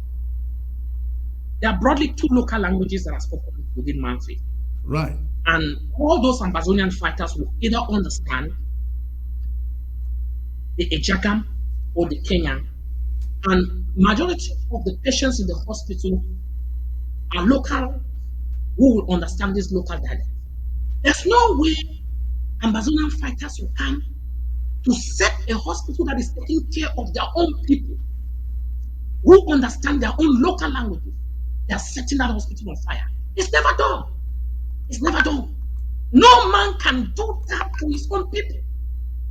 There are broadly two local languages that are spoken within Mamfe. Right. And all those Amazonian fighters will either understand the Ejagam or the Kenyan. And majority of the patients in the hospital are local who will understand this local dialect. There's no way Amazonian fighters will come to set a hospital that is taking care of their own people who understand their own local languages. They are setting that hospital on fire. It's never done. It's never done. No man can do that to his own people.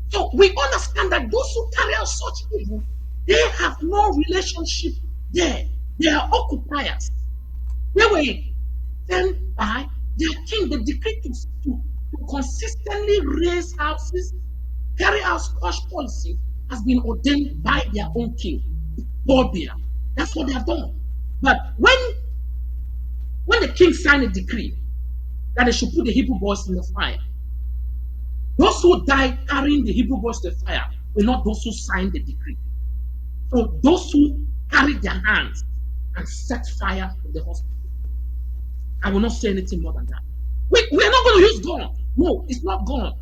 So we understand that those who carry out such evil, they have no relationship there. They are occupiers. They were sent by their king. The decree to consistently raise houses, carry out squash policy has been ordained by their own king, Borbia. That's what they have done. But when the king signed a decree that they should put the Hebrew boys in the fire, those who died carrying the Hebrew boys to the fire were not those who signed the decree. So those who carried their hands and set fire to the hospital. I will not say anything more than that. We are not going to use gun. No, it's not gun.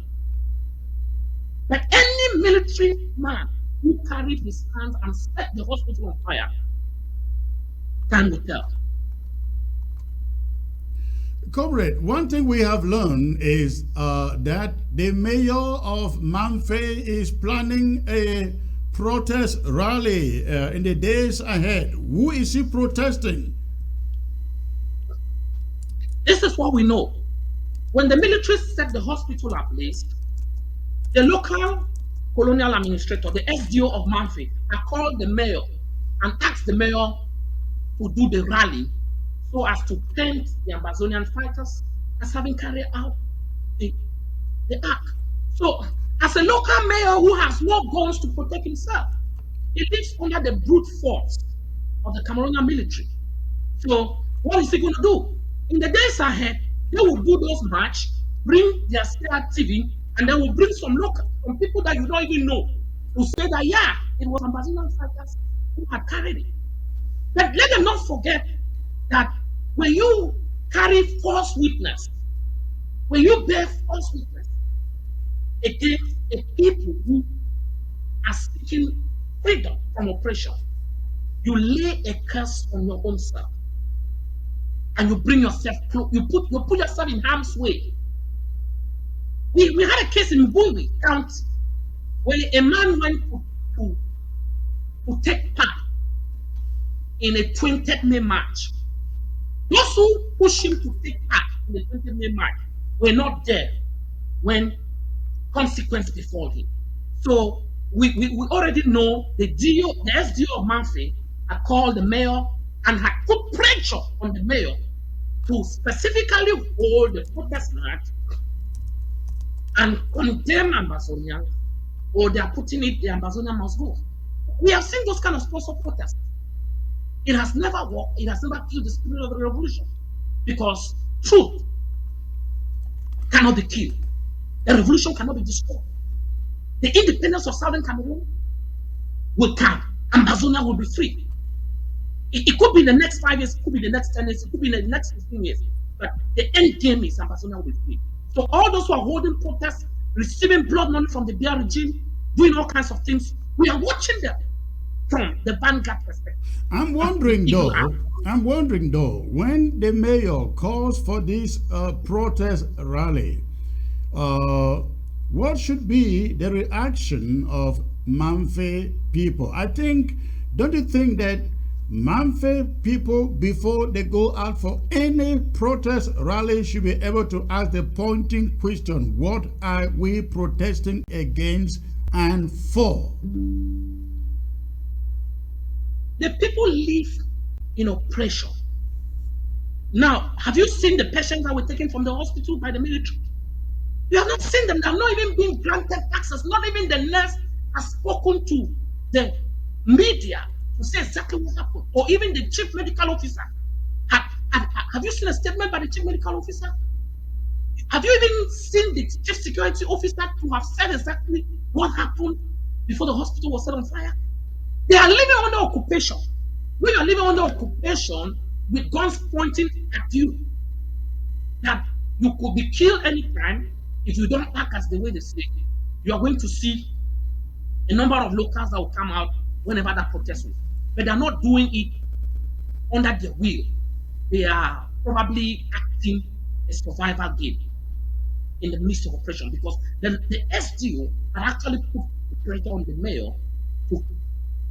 But any military man who carried his hands and set the hospital on fire, time will tell. Comrade, one thing we have learned is that the mayor of Mamfe is planning a protest rally in the days ahead. Who is he protesting? This is what we know. When the military set the hospital ablaze, the local colonial administrator, the SDO of Mamfe, I called the mayor and asked the mayor to do the rally so as to paint the Amazonian fighters as having carried out the act. So, as a local mayor who has no guns to protect himself, he lives under the brute force of the Cameroonian military. So, what is he going to do? In the days ahead, they will do those march, bring their star TV, And then we'll bring some people that you don't even know to say that, yeah, it was Ambazonian fighters who had carried it. But let them not forget that when you carry false witness, when you bear false witness against a people who are seeking freedom from oppression, you lay a curse on your own self. And you bring yourself close, you put yourself in harm's way. We had a case in Mbui County where a man went to take part in a 20th May march. Those who pushed him to take part in the 20th May march were not there when consequence befall him. So we already know the SDO of Mamfe had called the mayor and had put pressure on the mayor to specifically hold the protest march and condemn Ambazonians, or they are putting it, the Ambazonian must go. We have seen those kind of sponsor protests. It has never worked. It has never killed the spirit of the revolution, because truth cannot be killed. The revolution cannot be destroyed. The independence of Southern Cameroon will come. Ambazonia will be free. It could be in the next 5 years, it could be the next 10 years, it could be in the next 15 years. But the end game is Ambazonia will be free. So all those who are holding protests, receiving blood money from the BR regime, doing all kinds of things, we are watching them from the vanguard perspective. I'm wondering though, when the mayor calls for this protest rally, what should be the reaction of Mamfe people? Don't you think that Mamfe people, before they go out for any protest rally, should be able to ask the pointing question: what are we protesting against and for? The people live in oppression. Now, have you seen the patients that were taken from the hospital by the military? You have not seen them. They have not even been granted access. Not even the nurse has spoken to the media to say exactly what happened. Or even the chief medical officer. Have you seen a statement by the chief medical officer? Have you even seen the chief security officer to have said exactly what happened before the hospital was set on fire? They are living under occupation. When you are living under occupation with guns pointing at you, that you could be killed anytime if you don't act as the way they say, you are going to see a number of locals that will come out whenever that protest is. But they are not doing it under their will. They are probably acting a survival game in the midst of oppression, because the SDO had actually put pressure on the mayor to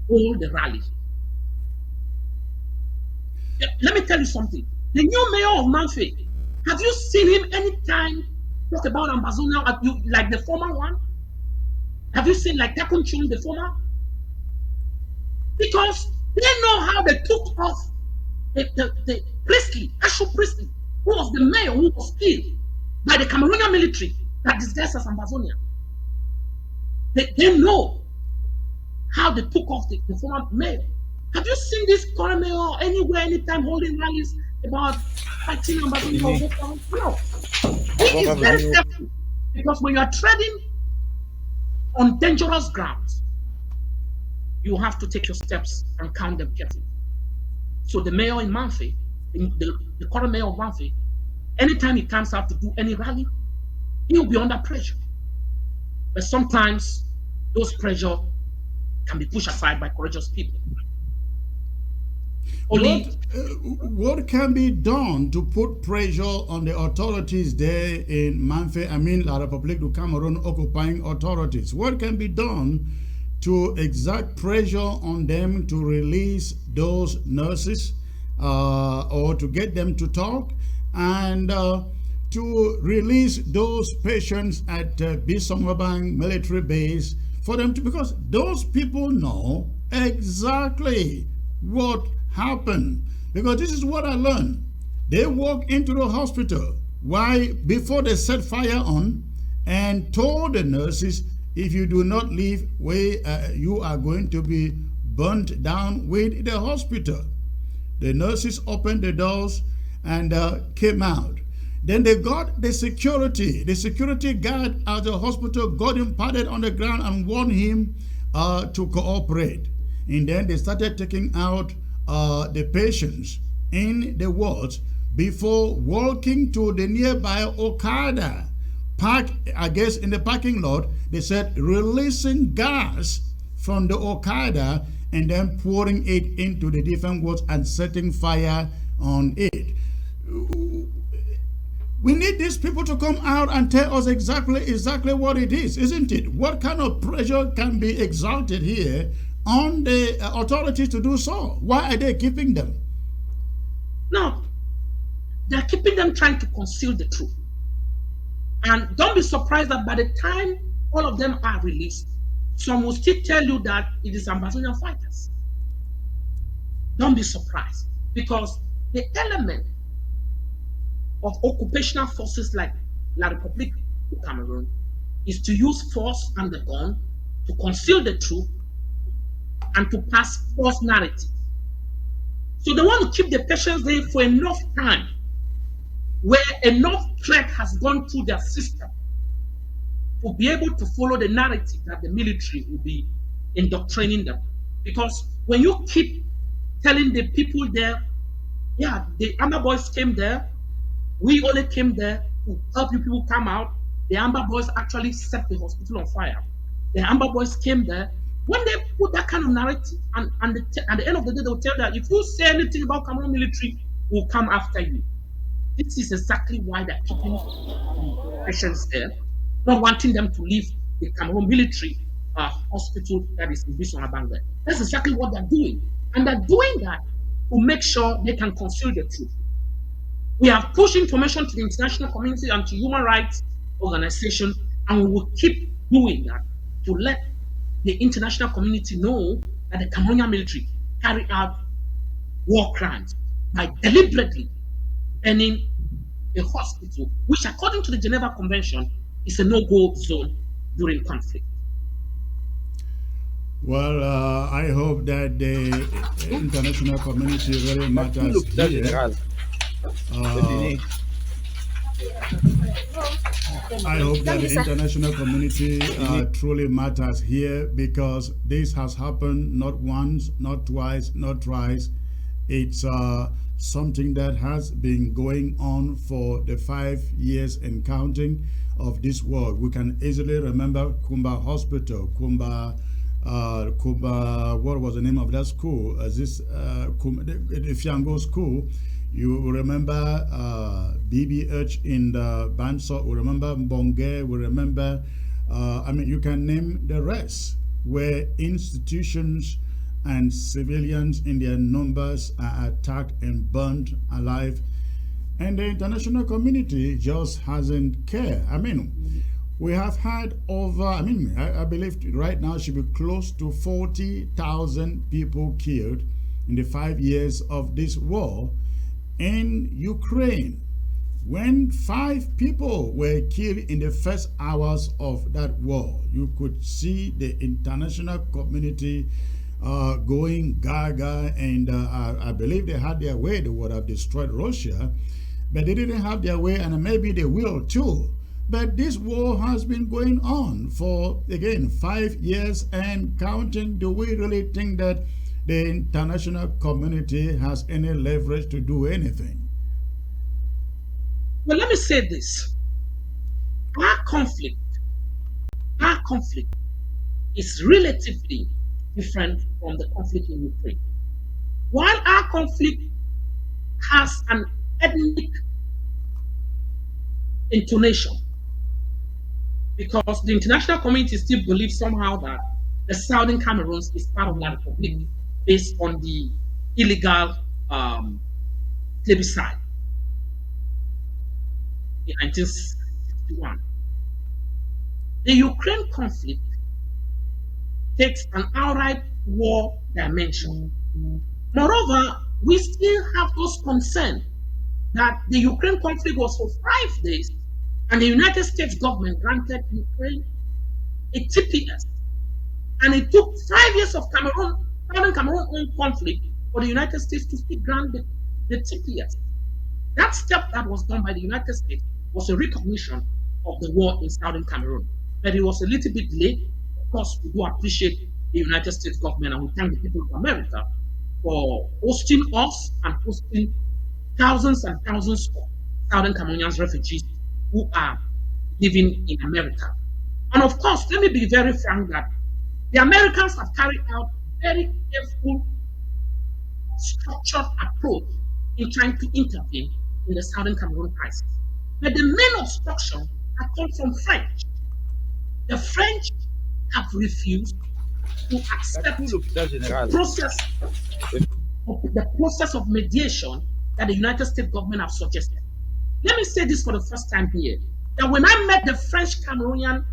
hold the rally. Let me tell you something. The new mayor of Mamfe, have you seen him anytime talk about Ambazonia like the former one? Have you seen like Takunchun, the former? Because they know how they took off the Priestley, Ashu Priestley, who was the mayor who was killed by the Cameroonian military that disguised as Ambazonia. They know how they took off the former mayor. Have you seen this current mayor anywhere, anytime holding rallies about fighting Ambazonia? No. He is very careful, because when you are treading on dangerous grounds, you have to take your steps and count them carefully. So the mayor in Mamfe, the current mayor of Mamfe, anytime he comes out to do any rally, he will be under pressure. But sometimes those pressure can be pushed aside by courageous people. What can be done to put pressure on the authorities there in Mamfe, La République du Cameroon occupying authorities? What can be done to exert pressure on them to release those nurses or to get them to talk, and to release those patients at Bisongwabang military base, for them to, because those people know exactly what happened. Because this is what I learned. They walked into the hospital before they set fire on, and told the nurses, if you do not leave, you are going to be burnt down with the hospital. The nurses opened the doors and came out. Then they got the security. The security guard at the hospital got him padded on the ground and warned him to cooperate. And then they started taking out the patients in the wards before walking to the nearby Okada park. I guess in the parking lot, they said releasing gas from the Okada and then pouring it into the different wards and setting fire on it. We need these people to come out and tell us exactly what it is, isn't it? What kind of pressure can be exerted here on the authorities to do so? Why are they keeping them? No, they're keeping them trying to conceal the truth. And don't be surprised that by the time all of them are released, some will still tell you that it is Amazonian fighters. Don't be surprised, because the element of occupational forces like La République du Cameroon is to use force and the gun to conceal the truth and to pass false narratives. So they want to keep the patients there for enough time where enough threat has gone through their system to be able to follow the narrative that the military will be indoctrinating them. Because when you keep telling the people there, yeah, the Amber Boys came there, we only came there to help you people come out. The Amber Boys actually set the hospital on fire. The Amber Boys came there. When they put that kind of narrative, and at the end of the day, they'll tell that if you say anything about Cameroon military, we'll come after you. This is exactly why they're keeping patients there, not wanting them to leave the Cameroon military hospital that is in Bisson-Abangwe. That's exactly what they're doing. And they're doing that to make sure they can conceal the truth. We have pushed information to the international community and to human rights organizations, and we will keep doing that to let the international community know that the Cameroonian military carry out war crimes by deliberately burning a hospital, which according to the Geneva Convention is a no-go zone during conflict. Well, I hope that the international community really matters here. I hope that the international community truly matters here, because this has happened not once, not twice, not thrice. It's something that has been going on for the 5 years and counting of this war. We can easily remember Kumba Hospital, Kumba, what was the name of that school? The Fiango School. You remember BBH in the Banso, we remember Mbonge, we remember, you can name the rest, where institutions and civilians in their numbers are attacked and burned alive. And the international community just hasn't cared. We have had over, I believe right now should be close to 40,000 people killed in the 5 years of this war in Ukraine. When 5 people were killed in the first hours of that war, you could see the international community going gaga, and I believe they had their way. They would have destroyed Russia, but they didn't have their way, and maybe they will too. But this war has been going on for, again, 5 years and counting. Do we really think that the international community has any leverage to do anything? Well, let me say this. Our conflict is relatively different from the conflict in Ukraine. While our conflict has an ethnic intonation, because the international community still believes somehow that the southern Cameroon is part of La République based on the illegal plebiscite in 1961. The Ukraine conflict takes an outright war dimension. Moreover, we still have those concerns that the Ukraine conflict was for 5 days, and the United States government granted Ukraine a TPS. And it took 5 years of Southern Cameroon conflict for the United States to still grant the TPS. That step that was done by the United States was a recognition of the war in southern Cameroon. But it was a little bit late. Of course, we do appreciate the United States government and we thank the people of America for hosting us and hosting thousands and thousands of southern Cameroonians refugees who are living in America. And of course, let me be very frank that the Americans have carried out very careful, structured approach in trying to intervene in the southern Cameroon crisis. But the main obstruction has come from French. The French have refused to accept the process of mediation that the United States government have suggested. Let me say this for the first time here, that when I met the French Cameroonian,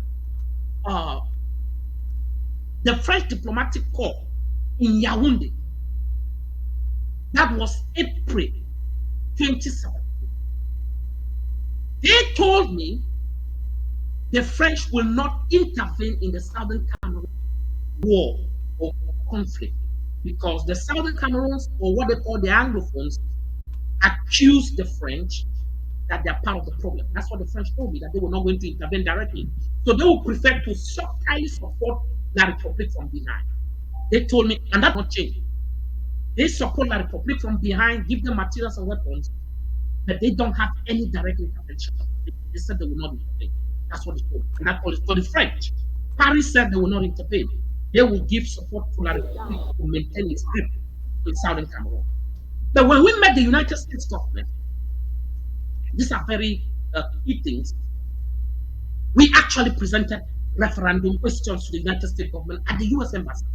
the French diplomatic corps in Yaoundé, that was April 2017, they told me the French will not intervene in the southern Cameroon war or conflict because the southern Cameroons, or what they call the Anglophones, accuse the French that they are part of the problem. That's what the French told me, that they were not going to intervene directly. So they would prefer to subtly support La Republic from behind. They told me, and that will not change. They support La Republic from behind, give them materials and weapons, but they don't have any direct intervention. They said they will not intervene. That's what they told me. And that was for the French. Paris said they will not intervene. They will give support to La Republic to maintain its grip in southern Cameroon. But when we met the United States government, these are very key things. We actually presented referendum questions to the United States government at the US Embassy.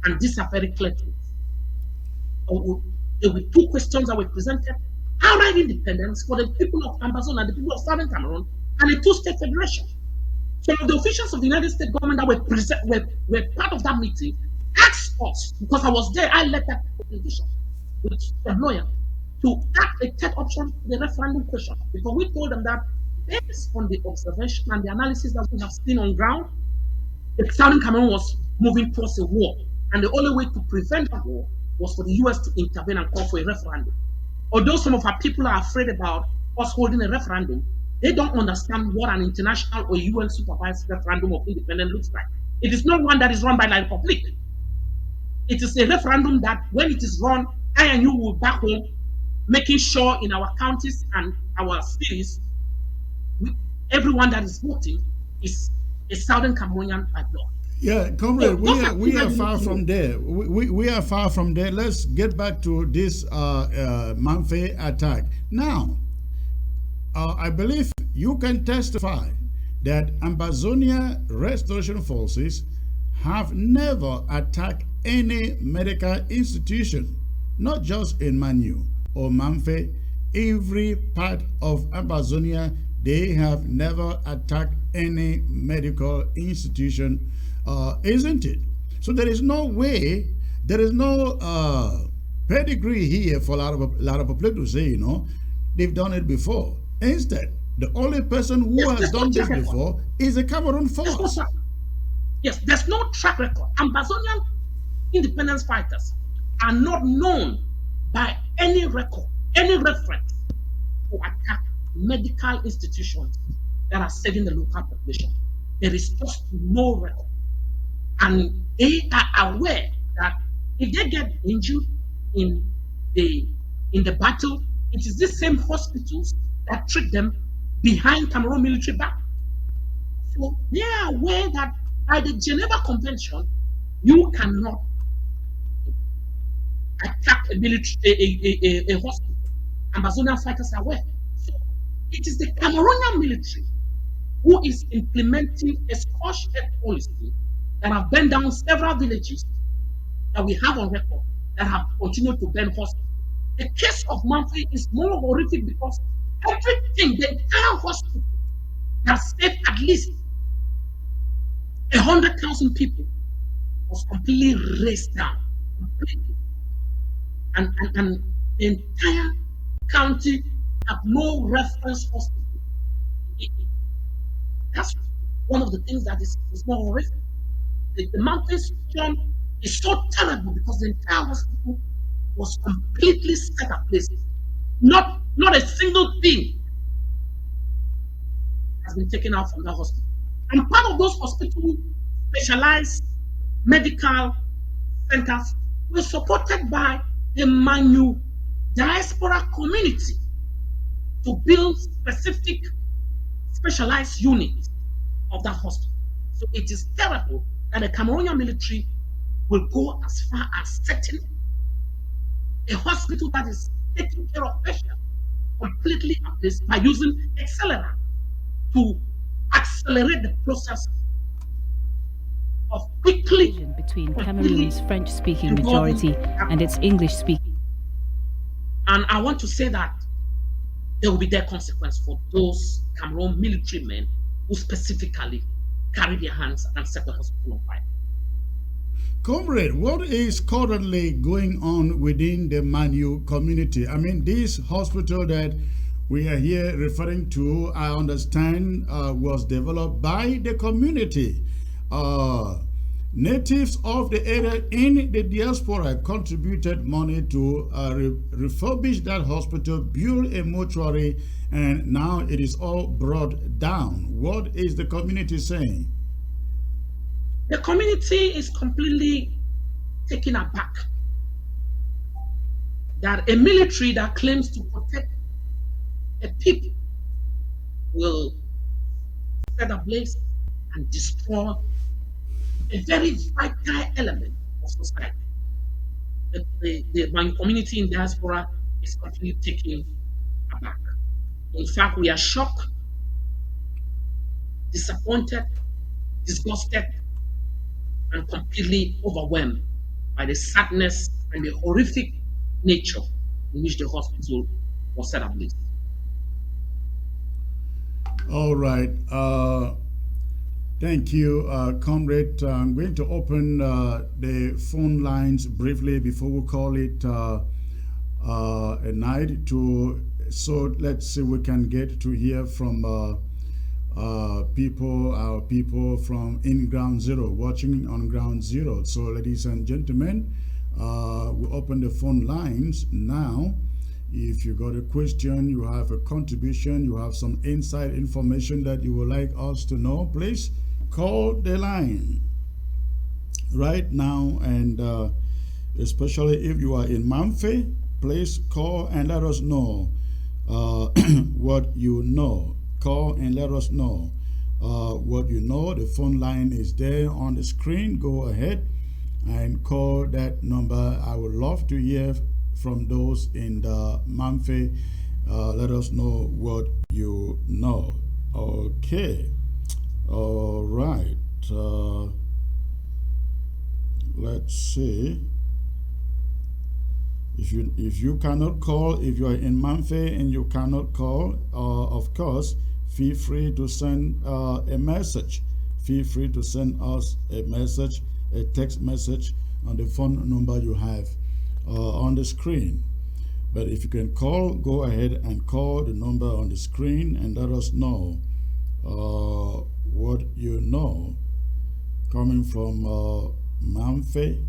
And these are very clear things. There were two questions that were presented: outright independence for the people of Amazon and the people of Southern Cameroon, and a two-state federation. Some of the officials of the United States government that were part of that meeting asked us, because I was there, I led that presentation with a lawyer, to add a third option to the referendum question, because we told them that based on the observation and the analysis that we have seen on ground, the Southern Cameroon was moving towards a war, and the only way to prevent a war was for the US to intervene and call for a referendum. Although some of our people are afraid about us holding a referendum, they don't understand what an international or UN supervised referendum of independence looks like. It is not one that is run by La Republic. It is a referendum that, when it is run, I and you will back home, making sure in our counties and our cities, everyone that is voting is a Southern Cameroonian by blood. Yeah, comrade, we are far from there. We are far from there. Let's get back to this Mamfe attack. Now, I believe you can testify that Ambazonia Restoration Forces have never attacked any medical institution, not just in Manu or Mamfe. Every part of Ambazonia, they have never attacked any medical institution, isn't it? So there is no way, there is no pedigree here for a lot of people to say, you know, they've done it before. Instead, the only person who has done this before is a Cameroon force. Yes, there's no track record. Ambazonian independence fighters are not known by any record, any reference to attack medical institutions that are serving the local population. There is just no record. And they are aware that if they get injured in the battle, it is the same hospitals that treat them behind Cameroon military back. So they are aware that by the Geneva Convention, you cannot attack a military a hospital. Ambazonian fighters are aware. So it is the Cameroonian military who is implementing a scorched-earth policy that have burned down several villages that we have on record that have continued to burn hospitals. The case of Mamfe is more horrific because everything, the entire hospital that saved at least 100,000 people was completely razed down. Completely. And the entire county have no reference hospital. That's one of the things that is more horrific. The Mamfe situation is so terrible because the entire hospital was completely set ablaze. Not a single thing has been taken out from that hospital. And part of those hospital specialized medical centers were supported by the Manu diaspora community to build specific specialized units of that hospital. So it is terrible that the Cameroonian military will go as far as setting a hospital that is taking care of patients completely ablaze by using accelerator to accelerate the process of quickly between Cameroon's French-speaking involving majority and its English-speaking. And I want to say that there will be their consequence for those Cameroon military men who specifically carry their hands and set the hospital on fire. Comrade, what is currently going on within the Manu community? I mean, this hospital that we are here referring to, I understand, was developed by the community. Natives of the area in the diaspora contributed money to refurbish that hospital, build a mortuary, and now it is all brought down. What is the community saying? The community is completely taken aback that a military that claims to protect a people will set ablaze and destroy a very vital element of society. The Manu community in diaspora is completely taken aback. In fact, we are shocked, disappointed, disgusted, and completely overwhelmed by the sadness and the horrific nature in which the hospital was set ablaze. All right. Thank you, Comrade. I'm going to open the phone lines briefly before we call it a night. So let's see, we can get to hear from our people from in Ground Zero, watching on Ground Zero. So, ladies and gentlemen, we open the phone lines now. If you got a question, you have a contribution, you have some inside information that you would like us to know, please call the line right now. And especially if you are in Mamfe, please call and let us know what you know. Call and let us know what you know. The phone line is there on the screen. Go ahead and call that number. I would love to hear from those in the Mamfe. Let us know what you know. Okay. All right. Let's see. If you cannot call, if you are in Mamfe and you cannot call, of course, feel free to send a message. Feel free to send us a message, a text message on the phone number you have on the screen. But if you can call, go ahead and call the number on the screen and let us know what you know. Coming from Mamfe.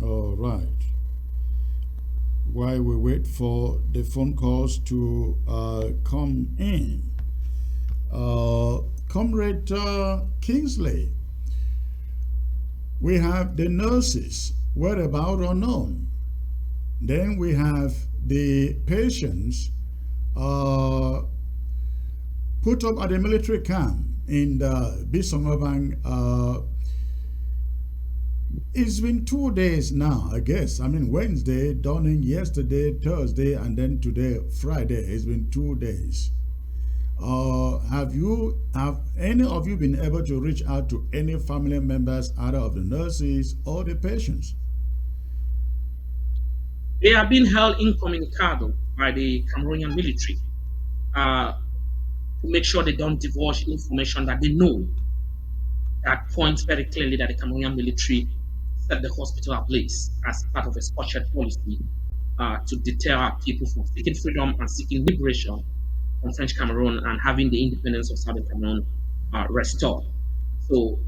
All right. While we wait for the phone calls to come in, Comrade Kingsley, we have the nurses, whereabout unknown. Then we have the patients put up at the military camp in the Bisongobang. It's been 2 days now, I guess. I mean, Wednesday, dawning yesterday, Thursday, and then today, Friday. It's been 2 days. Have any of you been able to reach out to any family members, either of the nurses or the patients? They are being held incommunicado by the Cameroonian military to make sure they don't divulge information that they know that points very clearly that the Cameroonian military set the hospital ablaze as part of a structured policy to deter our people from seeking freedom and seeking liberation from French Cameroon and having the independence of Southern Cameroon restored. So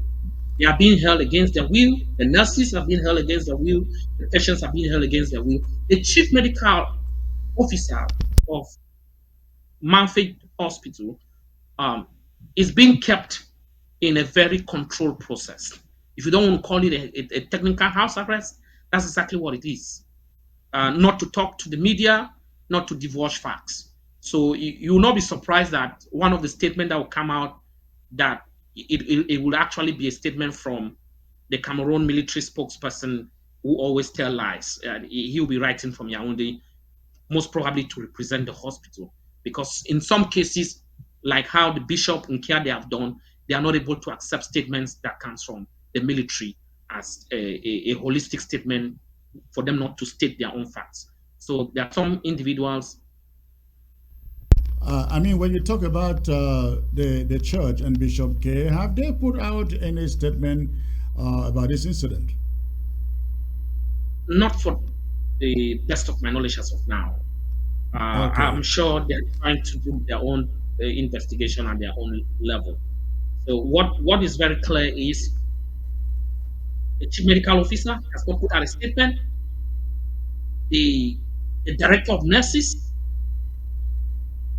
They are being held against their will. The nurses are being held against their will. The patients are being held against their will. The chief medical officer of Mamfe Hospital is being kept in a very controlled process. If you don't want to call it a technical house arrest, that's exactly what it is. Not to talk to the media, not to divulge facts. So you will not be surprised that one of the statements that will come out, that it will actually be a statement from the Cameroon military spokesperson who always tell lies. He will be writing from Yaoundé, most probably to represent the hospital. Because in some cases, like how the bishop in Kia they have done, they are not able to accept statements that comes from the military as a holistic statement for them not to state their own facts. So there are some individuals. I mean, when you talk about the church and Bishop K, have they put out any statement about this incident? Not for the best of my knowledge as of now. Okay. I'm sure they're trying to do their own investigation at their own level. So what is very clear is the chief medical officer has not put out a statement. The director of nurses,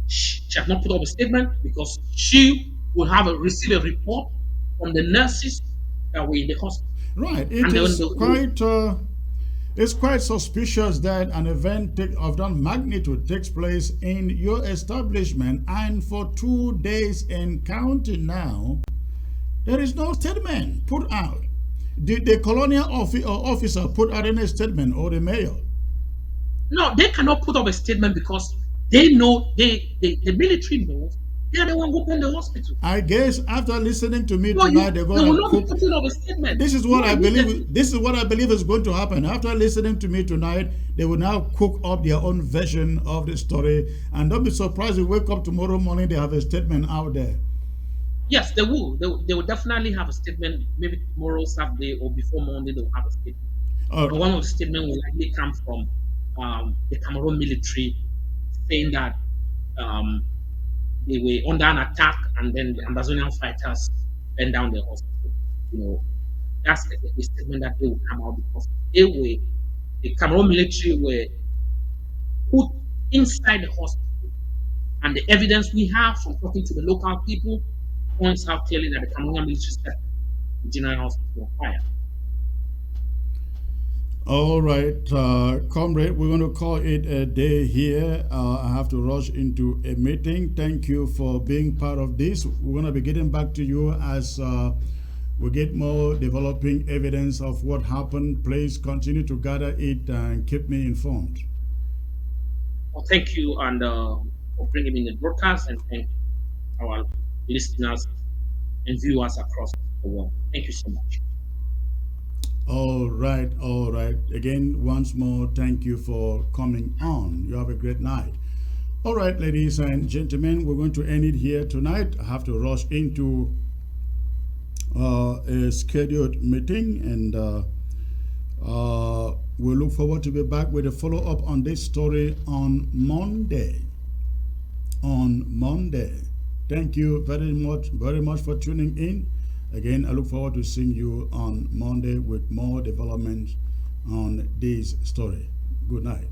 she has not put up a statement because she will have receive a report from the nurses that were in the hospital. Right. It's quite suspicious that an event of that magnitude takes place in your establishment, and for 2 days and counting now, there is no statement put out. Did the colonial officer put out any statement, or the mayor? No, they cannot put up a statement because they know the military knows they are the one who opened the hospital. I guess after listening to me tonight, they're going to cook. Putting up a statement. This is what I believe. This is what I believe is going to happen. After listening to me tonight, they will now cook up their own version of the story, and don't be surprised if you wake up tomorrow morning they have a statement out there. Yes, they will. They will definitely have a statement. Maybe tomorrow, Saturday, or before Monday, they will have a statement. But one of the statements will likely come from the Cameroon military, saying that they were under an attack, and then the Amazonian fighters burned down the hospital. You know, that's the statement that they will come out because the Cameroon military were put inside the hospital, and the evidence we have from talking to the local people points out clearly that the Cameroon military set the general hospital on fire. All right, comrade, we're going to call it a day here. I have to rush into a meeting. Thank you for being part of this. We're going to be getting back to you as we get more developing evidence of what happened. Please continue to gather it and keep me informed. Well, thank you and for bringing in the broadcast, and thank our listeners and viewers across the world. Thank you so much. All right, all right. Again, once more, thank you for coming on. You have a great night. All right, ladies and gentlemen, we're going to end it here tonight. I have to rush into a scheduled meeting, and we look forward to be back with a follow-up on this story on Monday. Thank you very much for tuning in. Again, I look forward to seeing you on Monday with more developments on this story. Good night.